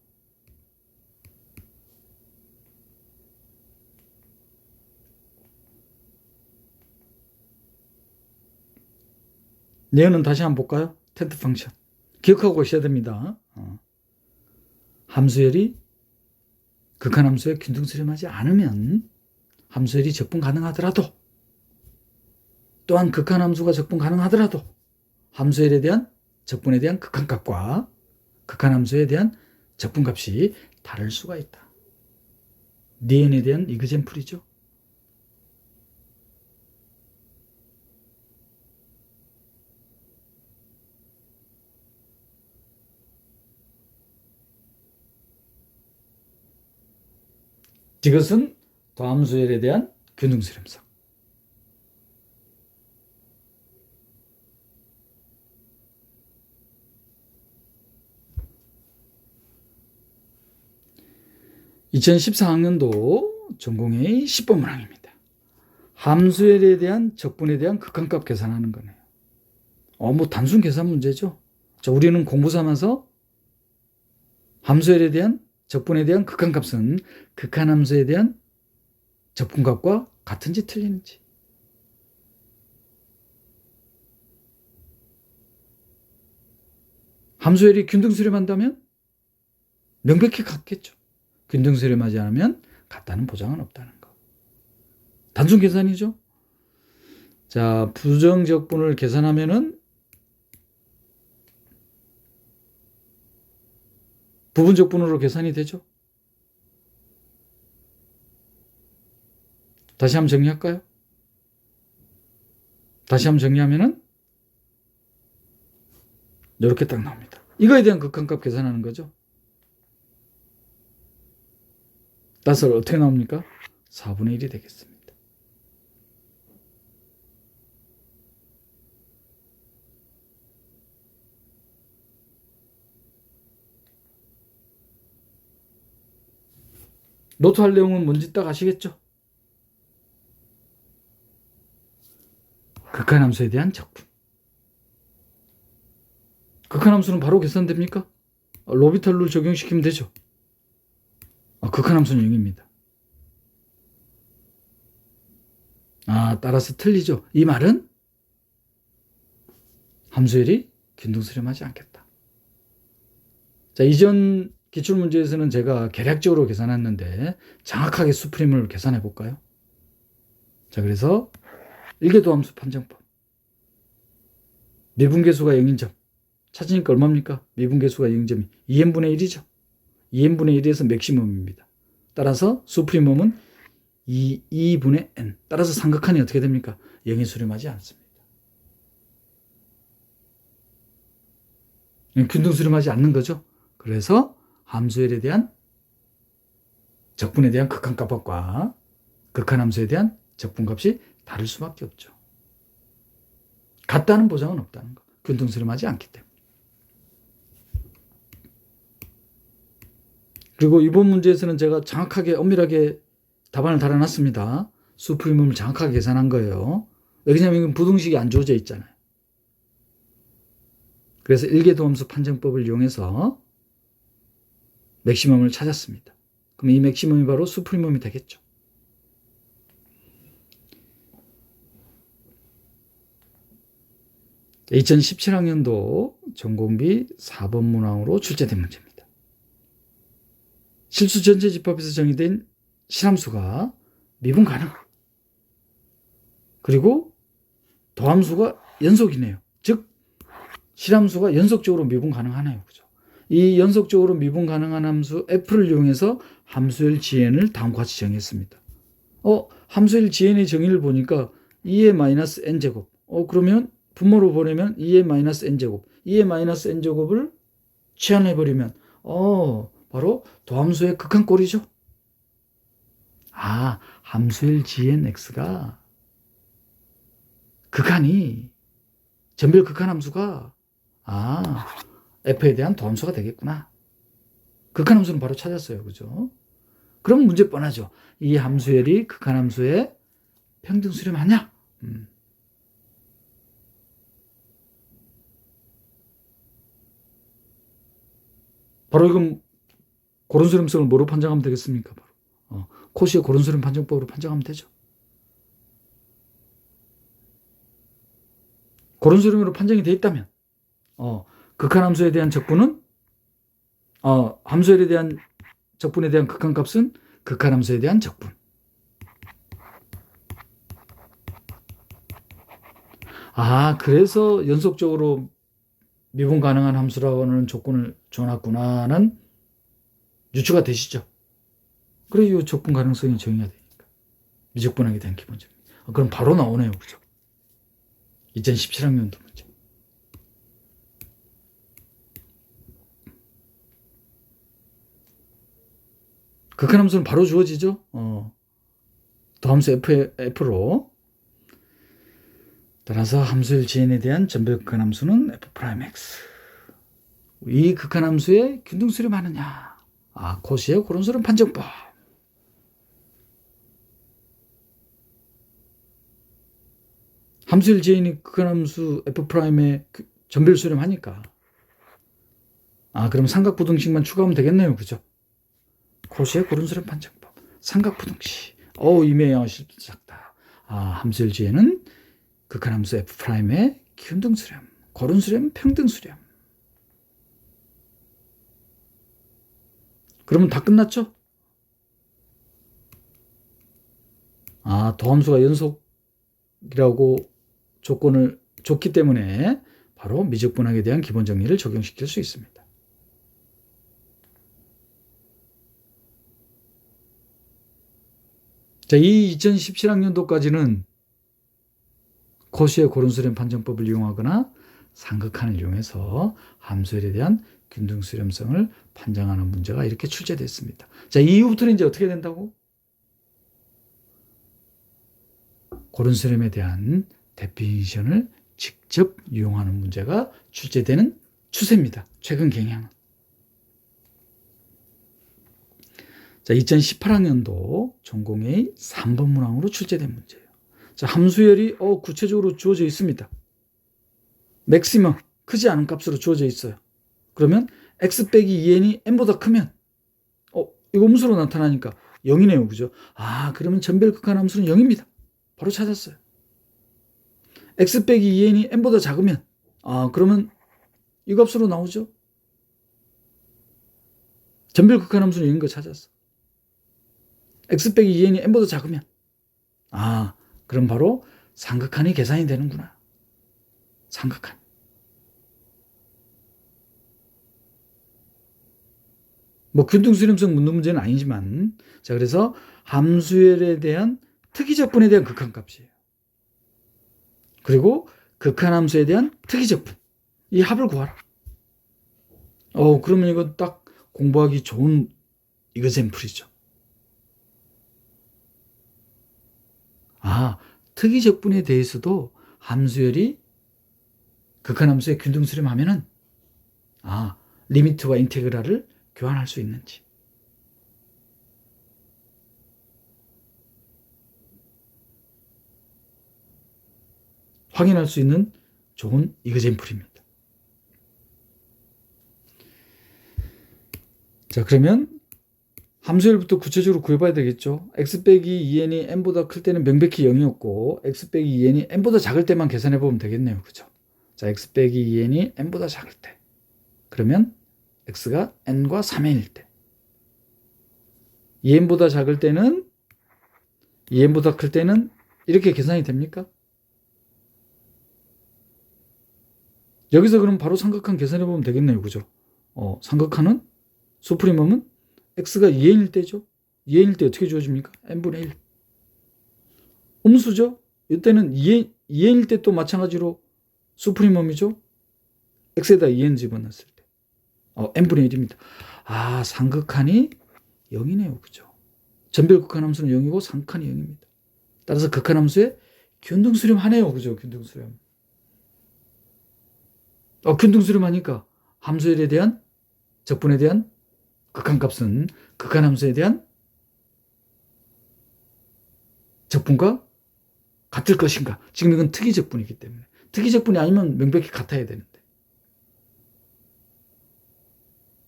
내용은 다시 한번 볼까요? 텐트 펑션. 기억하고 계셔야 됩니다. 함수열이 극한함수에 균등수렴하지 않으면 함수열이 적분 가능하더라도, 또한 극한함수가 적분 가능하더라도 함수열에 대한 적분에 대한 극한값과 극한함수에 대한 적분값이 다를 수가 있다. 니은에 대한 이그젠플이죠. 이것은 도함수열에 대한 균등수렴성. (2014학년도) 전공의 10번 문항입니다. 함수열에 대한 적분에 대한 극한값 계산하는 거네요. 단순 계산 문제죠. 자, 우리는 공부 삼아서 함수열에 대한 적분에 대한 극한값은 극한함수에 대한 적분값과 같은지 틀리는지. 함수열이 균등수렴한다면 명백히 같겠죠. 균등수렴하지 않으면 같다는 보장은 없다는 거. 단순 계산이죠. 자, 부정적분을 계산하면은 부분적분으로 계산이 되죠. 다시 한번 정리할까요? 다시 한번 정리하면은 이렇게 딱 나옵니다. 이거에 대한 극한값 계산하는 거죠. 따라서 어떻게 나옵니까? 4분의 1이 되겠습니다. 노트할 내용은 뭔지 딱 아시겠죠? 극한함수에 대한 적분. 극한함수는 바로 계산됩니까? 로비탈 룰 적용시키면 되죠. 극한함수는 0입니다. 따라서 틀리죠. 이 말은 함수열이 균등수렴하지 않겠다. 자, 이전 기출문제에서는 제가 계략적으로 계산했는데 정확하게 수프림을 계산해 볼까요? 자, 그래서 일계도함수 판정법. 미분계수가 0인 점. 찾으니까 얼마입니까? 미분계수가 0점이 2n분의 1이죠. 2n분의 1에서 맥시멈입니다. 따라서 수프리멈은 2분의 n. 따라서 삼각한이 어떻게 됩니까? 0이 수렴하지 않습니다. 균등수렴하지 않는 거죠. 그래서 함수열에 대한 적분에 대한 극한값과 극한함수에 대한 적분값이 다를 수밖에 없죠. 같다는 보장은 없다는 거. 균등수렴하지 않기 때문에. 그리고 이번 문제에서는 제가 정확하게 엄밀하게 답안을 달아놨습니다. 수프리멈을 정확하게 계산한 거예요. 왜냐하면 이건 부등식이 안 주어져 있잖아요. 그래서 일계도함수 판정법을 이용해서 맥시멈을 찾았습니다. 그럼 이 맥시멈이 바로 수프리멈이 되겠죠. (2017학년도) 전공비 4번 문항으로 출제된 문제입니다. 실수 전체 집합에서 정의된 실함수가 미분 가능. 그리고 도함수가 연속이네요. 즉 실함수가 연속적으로 미분 가능하네요. 그죠? 이 연속적으로 미분 가능한 함수 f를 이용해서 함수열 GN을 다음과 같이 정했습니다. 함수열 GN의 정의를 보니까 2의 마이너스 n제곱. 그러면 분모로 보내면 2의 마이너스 n제곱. 2의 마이너스 n제곱을 치환해버리면 바로 도함수의 극한꼴이죠. 함수L GNX가 극한이 전별 극한 함수가 F에 대한 도함수가 되겠구나. 극한 함수는 바로 찾았어요. 그죠? 그럼 문제 뻔하죠. 이 함수L이 극한 함수에 평등 수렴하냐? 바로 이건 고른수렴성을 뭐로 판정하면 되겠습니까? 바로 코시의 고른수렴 판정법으로 판정하면 되죠. 고른수렴으로 판정이 돼 있다면 극한 함수에 대한 적분은 함수L에 대한 적분에 대한 극한값은 극한 함수에 대한 적분. 그래서 연속적으로 미분 가능한 함수라고 하는 조건을 줘놨구나는 유추가 되시죠. 그래서 이 적분 가능성이 정의가 되니까 미적분하게 대한 기본적. 그럼 바로 나오네요. 그죠? 2017학년도 문제. 극한 함수는 바로 주어지죠. 더함수 F로. 따라서 함수L GN에 대한 전별 극한 함수는 F'X. 이 극한 함수에 균등수렴하느냐? 코시의 고른수렴 판정법. 함수L GN이 극한 함수 F'에 전별 수렴하니까. 그럼 삼각부등식만 추가하면 되겠네요. 그죠? 코시의 고른수렴 판정법. 삼각부등식. 이메야 실도 작다. 함수L GN은 극한 함수 F'의 균등수렴, 고른수렴, 평등수렴. 그러면 다 끝났죠? 도함수가 연속이라고 조건을 줬기 때문에 바로 미적분학에 대한 기본 정리를 적용시킬 수 있습니다. 자, 이 2017학년도까지는 코시의 고른수렴 판정법을 이용하거나 상극한을 이용해서 함수L에 대한 균등수렴성을 판정하는 문제가 이렇게 출제됐습니다. 자, 이후부터는 이제 어떻게 된다고? 고른수렴에 대한 데피니션을 직접 이용하는 문제가 출제되는 추세입니다. 최근 경향은. 자, 2018학년도 전공의 3번 문항으로 출제된 문제예요. 자, 함수열이 구체적으로 주어져 있습니다. 맥시멈, 크지 않은 값으로 주어져 있어요. 그러면 x 빼기 2n이 n보다 크면 이거 음수로 나타나니까 0이네요. 그죠? 그러면 전별 극한 함수는 0입니다. 바로 찾았어요. x 빼기 2n이 n보다 작으면 그러면 이 값으로 나오죠? 전별 극한 함수는 0인 거 찾았어. x 빼기 2n이 n보다 작으면 그럼 바로 상극한이 계산이 되는구나. 상극한. 균등수렴성 묻는 문제는 아니지만, 자, 그래서 함수열에 대한 특이적분에 대한 극한값이에요. 그리고 극한함수에 대한 특이적분. 이 합을 구하라. 그러면 이거 딱 공부하기 좋은 이거잼플이죠. 특이적분에 대해서도 함수열이 극한함수에 균등수렴하면은 리미트와 인테그랄을 교환할 수 있는지. 확인할 수 있는 좋은 이거잼플입니다. 자, 그러면 함수열부터 구체적으로 구해봐야 되겠죠. x 빼기 2n이 n보다 클 때는 명백히 0이었고 x 빼기 2n이 n보다 작을 때만 계산해보면 되겠네요. 그죠? 자, x 빼기 2n이 n보다 작을 때. 그러면 x가 n과 3n일 때. 2n보다 작을 때는 2n보다 클 때는 이렇게 계산이 됩니까? 여기서 그럼 바로 삼각한 계산해보면 되겠네요. 그죠? 삼각한은 수프리멈은 x가 2n일 때죠. 2n일 때 어떻게 주어집니까? n분의 1. 음수죠. 이때는 2n일 때 또 마찬가지로 수프리멈이죠. x에다 2n 집어넣었을 때 n분의 1입니다. 상극한이 0이네요. 그죠? 전별 극한함수는 0이고 상극한이 0입니다. 따라서 극한함수에 균등수렴하네요. 그죠? 균등수렴. 균등수렴하니까 함수열에 대한 적분에 대한 극한값은 극한함수에 대한 적분과 같을 것인가? 지금 이건 특이적분이기 때문에. 특이적분이 아니면 명백히 같아야 되는데.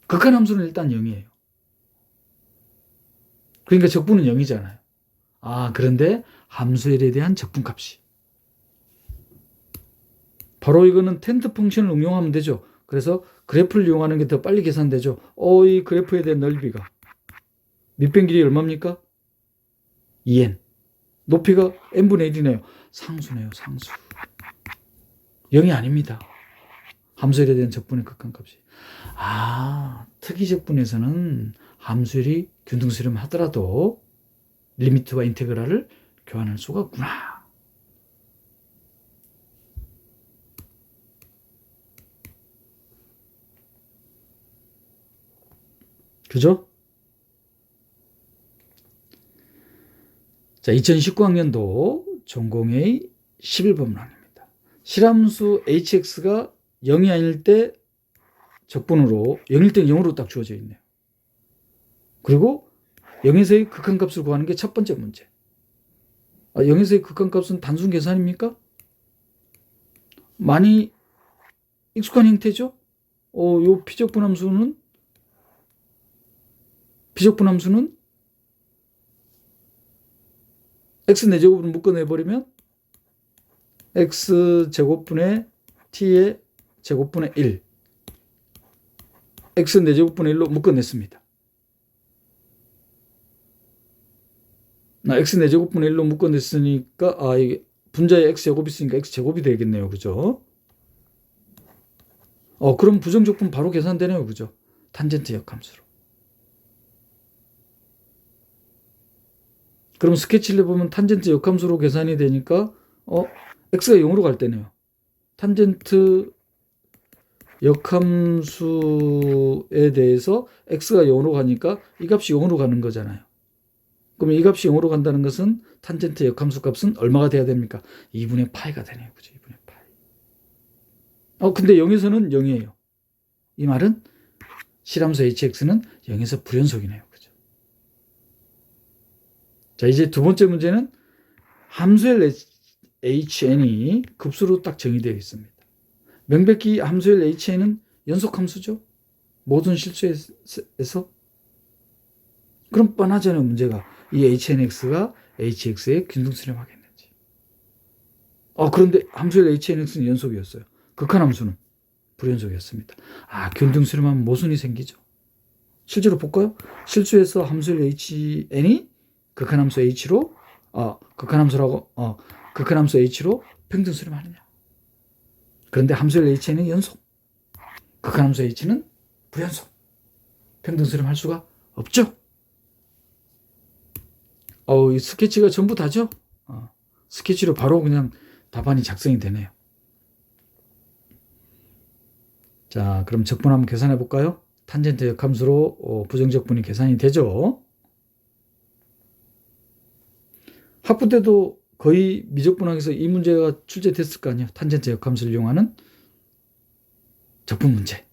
극한함수는 일단 0이에요. 그러니까 적분은 0이잖아요. 그런데 함수열에 대한 적분값이. 바로 이거는 텐트 펑션을 응용하면 되죠. 그래서 그래프를 이용하는 게 더 빨리 계산되죠. 이 그래프에 대한 넓이가 밑변 길이 얼마입니까? 2n. 높이가 n분의 1이네요. 상수네요. 상수. 0이 아닙니다. 함수열에 대한 적분의 극한값이. 특이적분에서는 함수열이 균등수렴하더라도 리미트와 인테그랄을 교환할 수가 없구나. 그죠? 자, 2019학년도 전공의 11번문항입니다. 실함수 hx가 0이 아닐 때 적분으로 0일 때 0으로 딱 주어져 있네요. 그리고 0에서의 극한값을 구하는 게 첫 번째 문제. 0에서의 극한값은 단순 계산입니까? 많이 익숙한 형태죠? 요 비적분함수는 x 4제곱을 묶어내버리면 x제곱분의 t의 제곱분의 1 x 4제곱분의 1로 묶어냈습니다. x 4제곱분의 1로 묶어냈으니까 이게 분자에 x제곱이 있으니까 x제곱이 되겠네요. 그죠? 그럼 부정적분 바로 계산되네요. 그죠? 탄젠트 역함수로. 그럼 스케치를 해보면 탄젠트 역함수로 계산이 되니까 x가 0으로 갈 때네요. 탄젠트 역함수에 대해서 x가 0으로 가니까 이 값이 0으로 가는 거잖아요. 그럼 이 값이 0으로 간다는 것은 탄젠트 역함수 값은 얼마가 돼야 됩니까? 2분의 파이가 되네요. 그죠? 2분의 파이. 근데 0에서는 0이에요. 이 말은 실함수 hx는 0에서 불연속이네요. 그죠? 자, 이제 두 번째 문제는 함수열 hn이 급수로 딱 정의되어 있습니다. 명백히 함수열 hn은 연속함수죠. 모든 실수에서. 그럼 뻔하잖아요. 문제가. 이 hnx가 hx에 균등수렴하겠는지. 그런데 함수열 hnx는 연속이었어요. 극한함수는 불연속이었습니다. 균등수렴하면 모순이 생기죠. 실제로 볼까요? 실수에서 함수열 hn이 극한함수 h로 극한함수 h로 평등수렴하느냐. 그런데 함수열 h는 연속, 극한함수 h는 불연속. 평등수렴할 수가 없죠. 이 스케치가 전부 다죠. 스케치로 바로 그냥 답안이 작성이 되네요. 자, 그럼 적분 한번 계산해 볼까요? 탄젠트 역함수로 부정적분이 계산이 되죠. 학부 때도 거의 미적분학에서 이 문제가 출제됐을 거 아니에요. 탄젠트 역함수를 이용하는 적분 문제.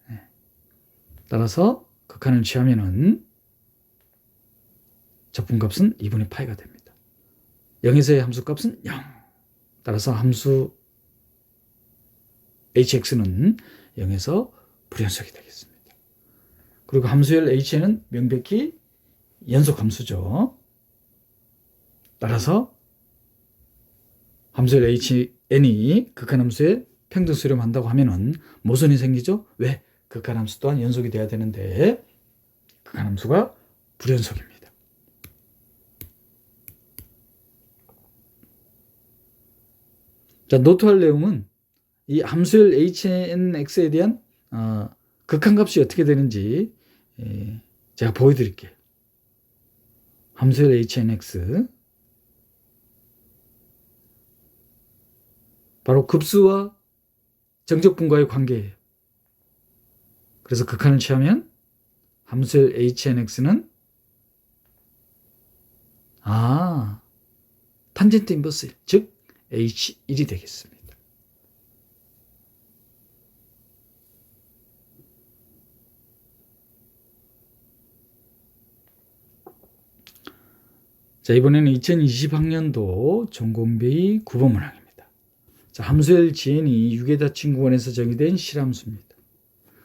따라서 극한을 취하면은 적분값은 2분의 파이가 됩니다. 0에서의 함수값은 0. 따라서 함수 hx는 0에서 불연속이 되겠습니다. 그리고 함수열 h는 명백히 연속함수죠. 따라서 함수열 hn이 극한함수에 평등수렴한다고 하면은 모순이 생기죠. 왜? 극한함수 또한 연속이 돼야 되는데 극한함수가 불연속입니다. 자, 노트할 내용은 이 함수열 hnx에 대한 극한값이 어떻게 되는지 제가 보여드릴게요. 함수열 hnx 바로 급수와 정적분과의 관계예요. 그래서 극한을 취하면 함수열 hnx는 탄젠트 인버스 1, 즉 H1이 되겠습니다. 자, 이번에는 2020학년도 전공배의 9번 문항입니다. 자, 함수L GN이 6의 닫힌 구간에서 정의된 실함수입니다.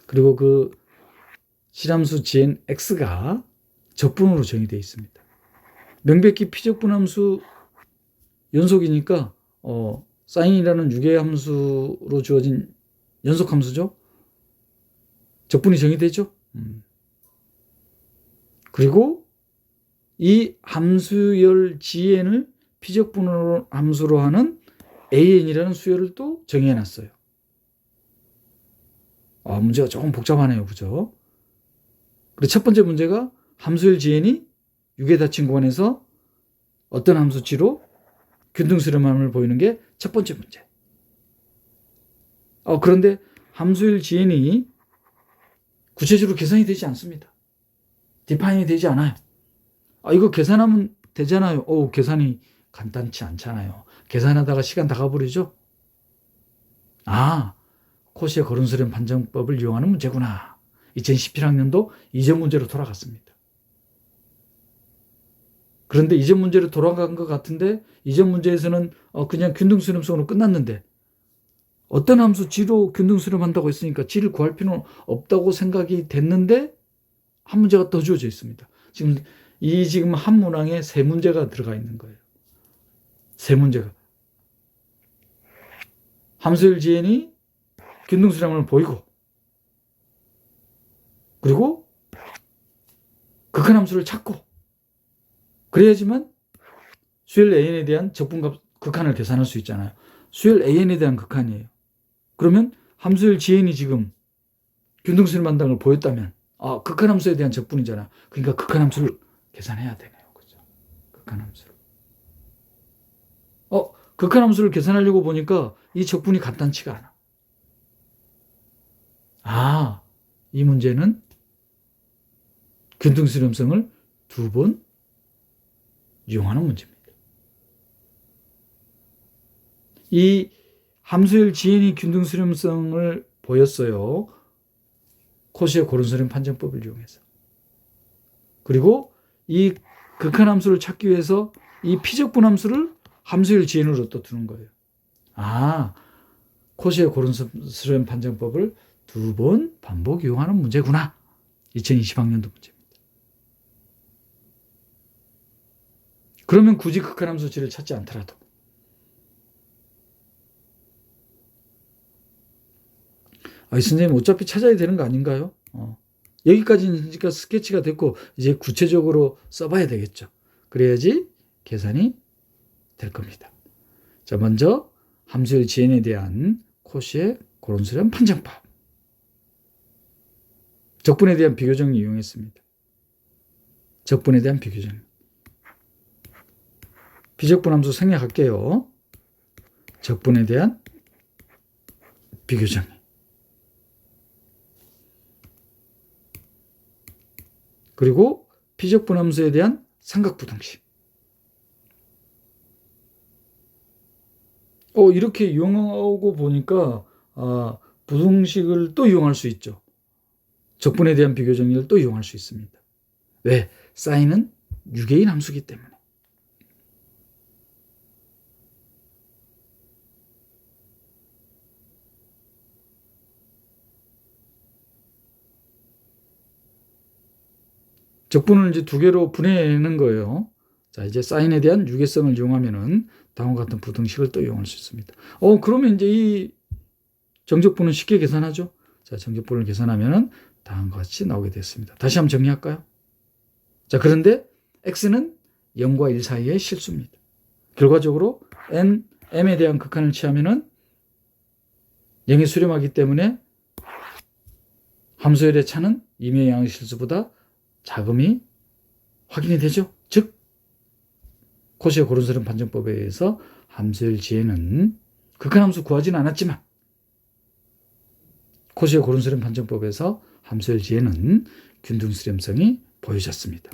그리고 그 실함수 GNX가 적분으로 정의되어 있습니다. 명백히 피적분함수 연속이니까 사인이라는 6의 함수로 주어진 연속함수죠. 적분이 정의되죠. 그리고 이 함수열 GN을 피적분 함수로 하는 AN이라는 수열을 또 정해놨어요. 문제가 조금 복잡하네요. 그죠? 그리고 첫 번째 문제가 함수열 GN이 6의 닫힌 구간에서 어떤 함수 G로 균등수렴함을 보이는 게 첫 번째 문제. 그런데 함수열 GN이 구체적으로 계산이 되지 않습니다. 디파인이 되지 않아요. 이거 계산하면 되잖아요. 계산이 간단치 않잖아요. 계산하다가 시간 다 가버리죠. 코시의 거론수렴 판정법을 이용하는 문제구나. 2017학년도 이전 문제로 돌아갔습니다. 그런데 이전 문제로 돌아간 것 같은데 이전 문제에서는 그냥 균등수렴성으로 끝났는데 어떤 함수 G로 균등수렴한다고 했으니까 G를 구할 필요는 없다고 생각이 됐는데 한 문제가 더 주어져 있습니다. 지금 한 문항에 세 문제가 들어가 있는 거예요. 세 문제가. 함수열 GN이 균등수렴을 보이고 그리고 극한함수를 찾고 그래야지만 수열 AN에 대한 적분값 극한을 계산할 수 있잖아요. 수열 AN에 대한 극한이에요. 그러면 함수열 GN이 지금 균등수렴한다는 걸 보였다면 극한함수에 대한 적분이잖아. 그러니까 극한함수를 계산해야 되네요. 그죠? 극한함수를. 극한함수를 계산하려고 보니까 이 적분이 간단치가 않아. 이 문제는 균등수렴성을 2번 이용하는 문제입니다. 이 함수열 GN이 균등수렴성을 보였어요. 코시의 고른수렴 판정법을 이용해서. 그리고 이 극한함수를 찾기 위해서 이 피적분함수를 함수열 GN으로 또 두는 거예요. 코시의 고른수렴 판정법을 2번 반복 이용하는 문제구나. 2020학년도 문제입니다. 그러면 굳이 극한함수 G를 찾지 않더라도 선생님 어차피 찾아야 되는 거 아닌가요? 여기까지니까 스케치가 됐고 이제 구체적으로 써봐야 되겠죠. 그래야지 계산이 될 겁니다. 자, 먼저 함수열 GN에 대한 코시의 고른수렴 판정법. 적분에 대한 비교정리 이용했습니다. 적분에 대한 비교정리. 비적분함수 생략할게요. 적분에 대한 비교정리. 그리고 비적분함수에 대한 삼각부등식. 이렇게 이용하고 보니까 부등식을 또 이용할 수 있죠. 적분에 대한 비교정리를 또 이용할 수 있습니다. 왜? 사인은 유계인 함수이기 때문에. 적분을 이제 두 개로 분해내는 거예요. 자, 이제 사인에 대한 유계성을 이용하면은 다음과 같은 부등식을 또 이용할 수 있습니다. 그러면 이제 이 정적분은 쉽게 계산하죠. 자, 정적분을 계산하면은 다음과 같이 나오게 됐습니다. 다시 한번 정리할까요? 자, 그런데 x는 0과 1 사이의 실수입니다. 결과적으로 m에 대한 극한을 취하면은 0에 수렴하기 때문에 함수열의 차는 임의의 양의 실수보다 자금이 확인이 되죠. 즉 코시의 고른수렴 판정법에 의해서 함수열 GN은 극한함수 구하지는 않았지만 코시의 고른수렴 판정법에서 함수열 GN은 균등수렴성이 보여졌습니다.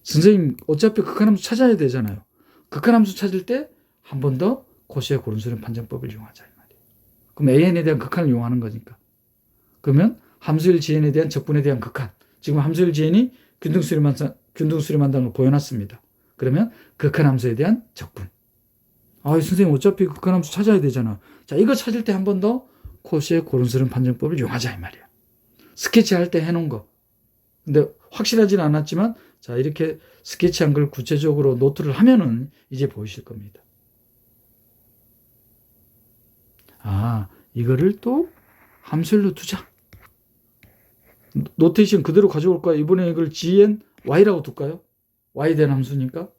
선생님 어차피 극한함수 찾아야 되잖아요. 극한함수 찾을 때 한 번 더 코시의 고른수렴 판정법을 이용하자 이 말이에요. 그럼 AN에 대한 극한을 이용하는 거니까. 그러면 함수일 GN에 대한 적분에 대한 극한. 지금 함수일 GN이 균등수렴한다는 걸 보여놨습니다. 그러면 극한함수에 대한 적분. 선생님 어차피 극한함수 찾아야 되잖아. 자, 이거 찾을 때 한 번 더 코시의 고른수렴 판정법을 이용하자 이 말이야. 스케치할 때 해놓은 거. 근데 확실하진 않았지만 자, 이렇게 스케치한 걸 구체적으로 노트를 하면은 이제 보이실 겁니다. 이거를 또 함수일로 두자. 노테이션 그대로 가져올까요? 이번에 이걸 GN Y라고 둘까요? Y에 대한 함수니까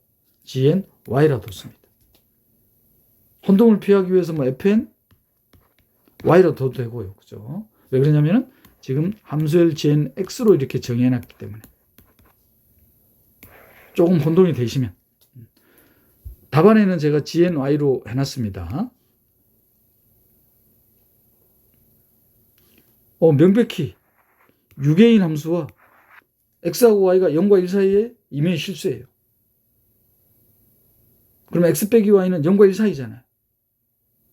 GN Y라고 뒀습니다. 혼동을 피하기 위해서 FN Y라고 둬도 되고요. 그죠? 왜 그러냐면은 지금 함수일 GN X로 이렇게 정해놨기 때문에 조금 혼동이 되시면 답안에는 제가 GN Y로 해놨습니다. 명백히 6개인 함수와 x하고 y가 0과 1 사이에 이면 실수예요. 그러면 x 빼기 y는 0과 1 사이잖아요.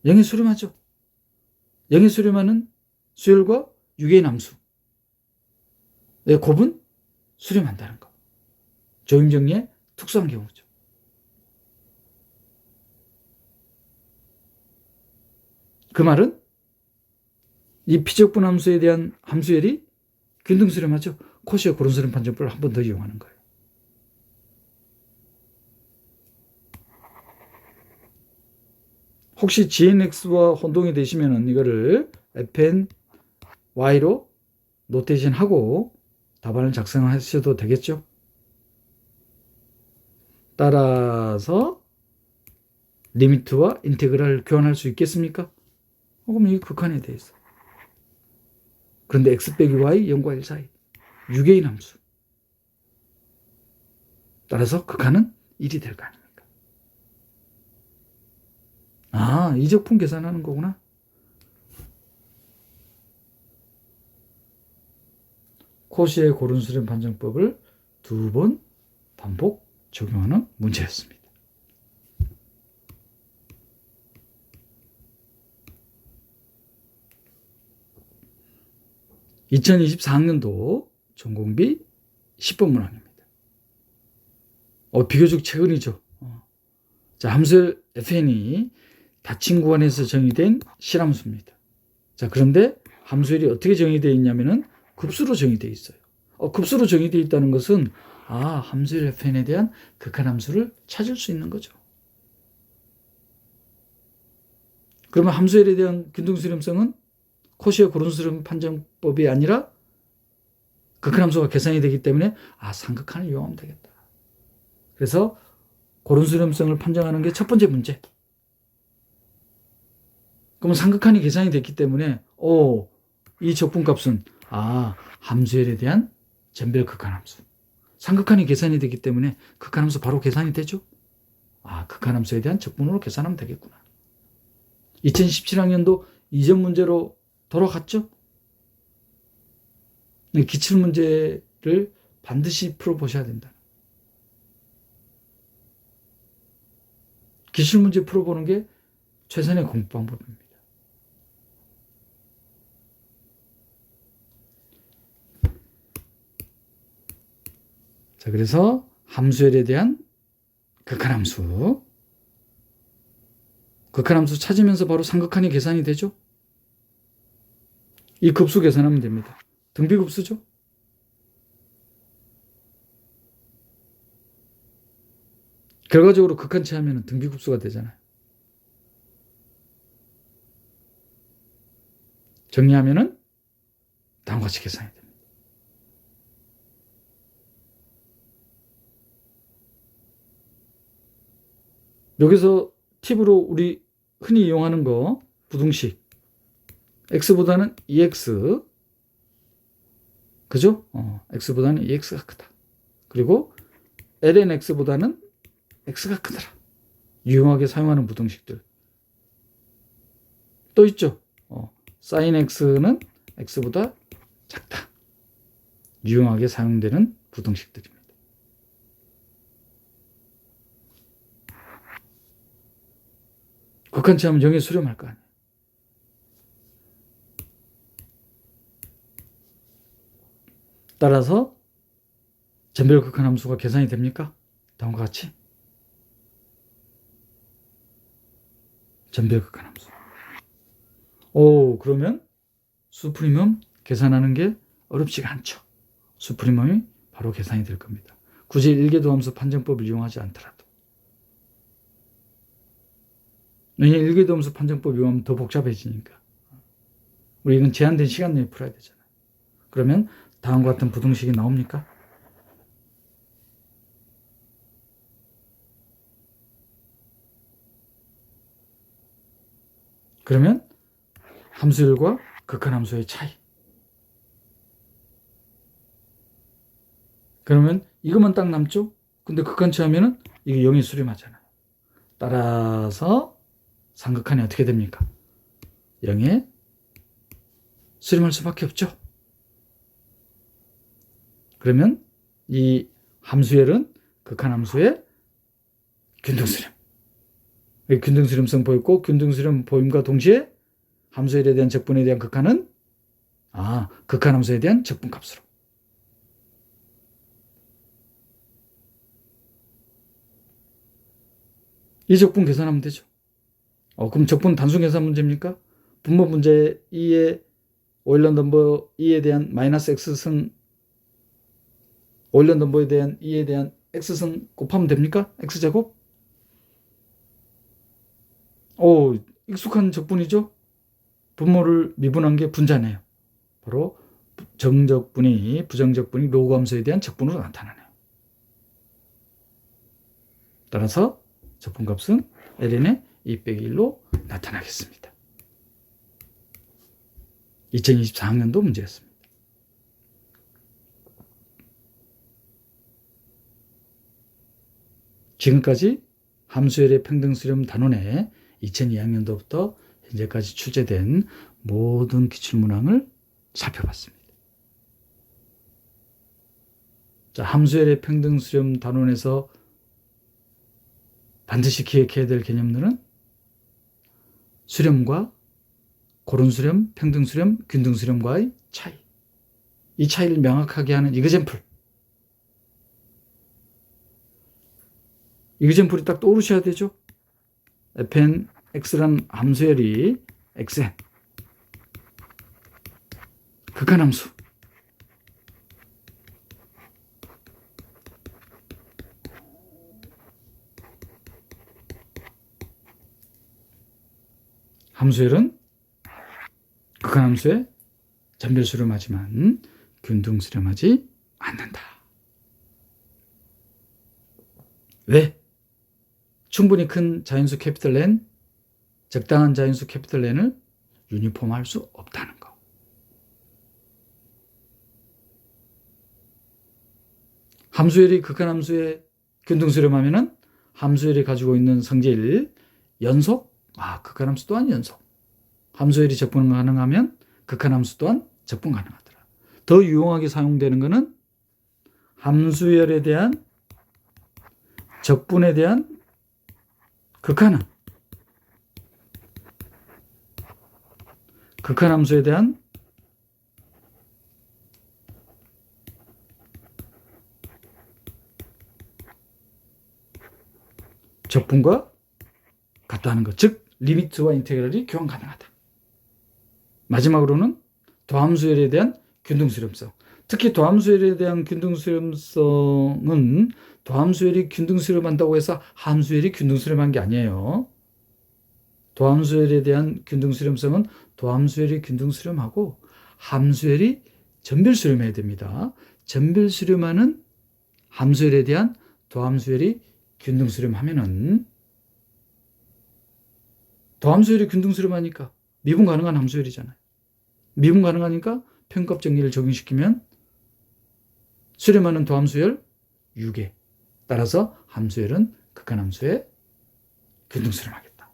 0에 수렴하죠. 0에 수렴하는 수열과 6개인 함수. 곱은 수렴한다는 거. 조임정리의 특수한 경우죠. 그 말은 이 피적분 함수에 대한 함수열이 균등수렴하죠. 코시의 고른수렴 판정법을 한 번 더 이용하는 거예요. 혹시 GNX와 혼동이 되시면 이거를 FN Y로 노테이션 하고 답안을 작성하셔도 되겠죠. 따라서 리미트와 인테그랄을 교환할 수 있겠습니까? 그럼 이 극한에 대해서. 그런데 x 빼기 y 0과 1 사이 6개인 함수. 따라서 극한은 1이 될 거 아닙니까? 이적분 계산하는 거구나. 코시의 고른수렴 판정법을 2번 반복 적용하는 문제였습니다. (2024학년도) 전공비 10번 문항입니다. 비교적 최근이죠. 자, 함수열 FN이 닫힌 구간에서 정의된 실함수입니다. 자, 그런데 함수열이 어떻게 정의되어 있냐면은 급수로 정의되어 있어요. 급수로 정의되어 있다는 것은 함수열 FN에 대한 극한함수를 찾을 수 있는 거죠. 그러면 함수열에 대한 균등수렴성은 코시의 고른수렴 판정법이 아니라 극한함수가 계산이 되기 때문에 상극한을 이용하면 되겠다. 그래서 고른수렴성을 판정하는 게 첫 번째 문제. 그러면 상극한이 계산이 됐기 때문에 이 적분값은 함수열에 대한 전별 극한함수. 상극한이 계산이 되기 때문에 극한함수 바로 계산이 되죠. 극한함수에 대한 적분으로 계산하면 되겠구나. 2017학년도 이전 문제로 돌아갔죠. 기출문제를 반드시 풀어보셔야 된다. 기출문제 풀어보는 게 최선의 공부 방법입니다. 자, 그래서 함수열에 대한 극한함수. 극한함수 찾으면서 바로 상극한이 계산이 되죠. 이 급수 계산하면 됩니다. 등비급수죠. 결과적으로 극한치 하면 등비급수가 되잖아요. 정리하면은 다음과 같이 계산이 됩니다. 여기서 팁으로 우리 흔히 이용하는 거 부등식 x보다는 2x 그죠? x보다는 2x가 크다. 그리고 ln x보다는 x가 크더라. 유용하게 사용하는 부등식들 또 있죠. sin x는 x보다 작다. 유용하게 사용되는 부등식들입니다. 극한치하면 0에 수렴할 거 아니에요. 따라서 전별 극한함수가 계산이 됩니까? 다음과 같이 전별 극한함수. 그러면 수프리멈 계산하는 게 어렵지가 않죠. 수프리멈이 바로 계산이 될 겁니다. 굳이 일계도함수 판정법을 이용하지 않더라도. 왜냐하면 일계도함수 판정법 이용하면 더 복잡해지니까. 우리 이건 제한된 시간 내에 풀어야 되잖아요. 그러면 다음과 같은 부등식이 나옵니까? 그러면 함수율과 극한함수의 차이. 그러면 이것만 딱 남죠? 근데 극한치 하면은 이게 0이 수렴하잖아요. 따라서 삼극한이 어떻게 됩니까? 0에 수렴할 수밖에 없죠. 그러면 이 함수열은 극한함수의 균등수렴. 균등수렴성 보였고 균등수렴 보임과 동시에 함수열에 대한 적분에 대한 극한은 극한함수에 대한 적분값으로. 이 적분 계산하면 되죠. 그럼 적분 단순 계산 문제입니까? 분모 문제 2의 오일런 넘버 2에 대한 마이너스 x승 오일런 넘버에 대한 2에 대한 x승 곱하면 됩니까? x제곱? 익숙한 적분이죠. 분모를 미분한 게 분자네요. 바로 정적분이 부정적분이 로그함수에 대한 적분으로 나타나네요. 따라서 적분값은 ln의 2 빼기 1로 나타나겠습니다. 2024학년도 문제였습니다. 지금까지 함수열의 평등수렴 단원에 2002학년도부터 현재까지 출제된 모든 기출문항을 살펴봤습니다. 자, 함수열의 평등수렴 단원에서 반드시 기억해야 될 개념들은 수렴과 고른수렴, 평등수렴, 균등수렴과의 차이. 이 차이를 명확하게 하는 이그젠플. 이그젠플이 딱 떠오르셔야 되죠. fn x란 함수열이 xn 극한함수. 함수열은 극한함수에 전별수렴하지만 균등수렴하지 않는다. 왜? 충분히 큰 자연수 캐피털 N, 적당한 자연수 캐피털 N을 유니폼할 수 없다는 거. 함수열이 극한함수에 균등수렴하면은 함수열이 가지고 있는 성질 연속, 극한함수 또한 연속. 함수열이 적분 가능하면 극한함수 또한 적분 가능하더라. 더 유용하게 사용되는 것은 함수열에 대한 적분에 대한 극한은 극한함수에 대한 적분과 같다는 것. 즉 리미트와 인테그랄이 교환 가능하다. 마지막으로는 도함수열에 대한 균등수렴성. 특히 도함수열에 대한 균등수렴성은 도함수열이 균등수렴한다고 해서 함수열이 균등수렴한 게 아니에요. 도함수열에 대한 균등수렴성은 도함수열이 균등수렴하고 함수열이 전별수렴해야 됩니다. 전별수렴하는 함수열에 대한 도함수열이 균등수렴하면은 도함수열이 균등수렴하니까 미분 가능한 함수열이잖아요. 미분 가능하니까 평값 정리를 적용시키면 수렴하는 도함수열 6에 따라서 함수열은 극한함수에 균등수렴하겠다.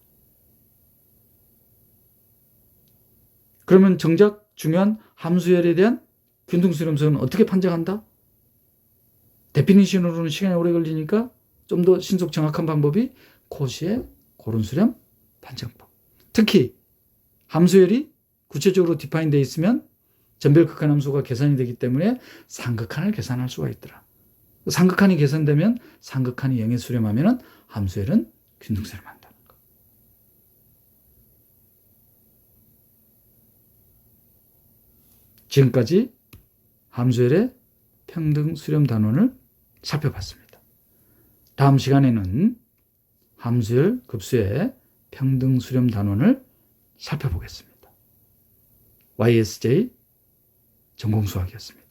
그러면 정작 중요한 함수열에 대한 균등수렴성은 어떻게 판정한다? 데피니션으로는 시간이 오래 걸리니까 좀 더 신속 정확한 방법이 코시의 고른수렴, 판정법. 특히 함수열이 구체적으로 디파인 되어 있으면 전별 극한 함수가 계산이 되기 때문에 상극한을 계산할 수가 있더라. 상극한이 계산되면 상극한이 0에 수렴하면 함수열은 균등수렴한다는 거. 지금까지 함수열의 평등 수렴 단원을 살펴봤습니다. 다음 시간에는 함수열 급수의 평등 수렴 단원을 살펴보겠습니다. YSJ 전공수학이었습니다.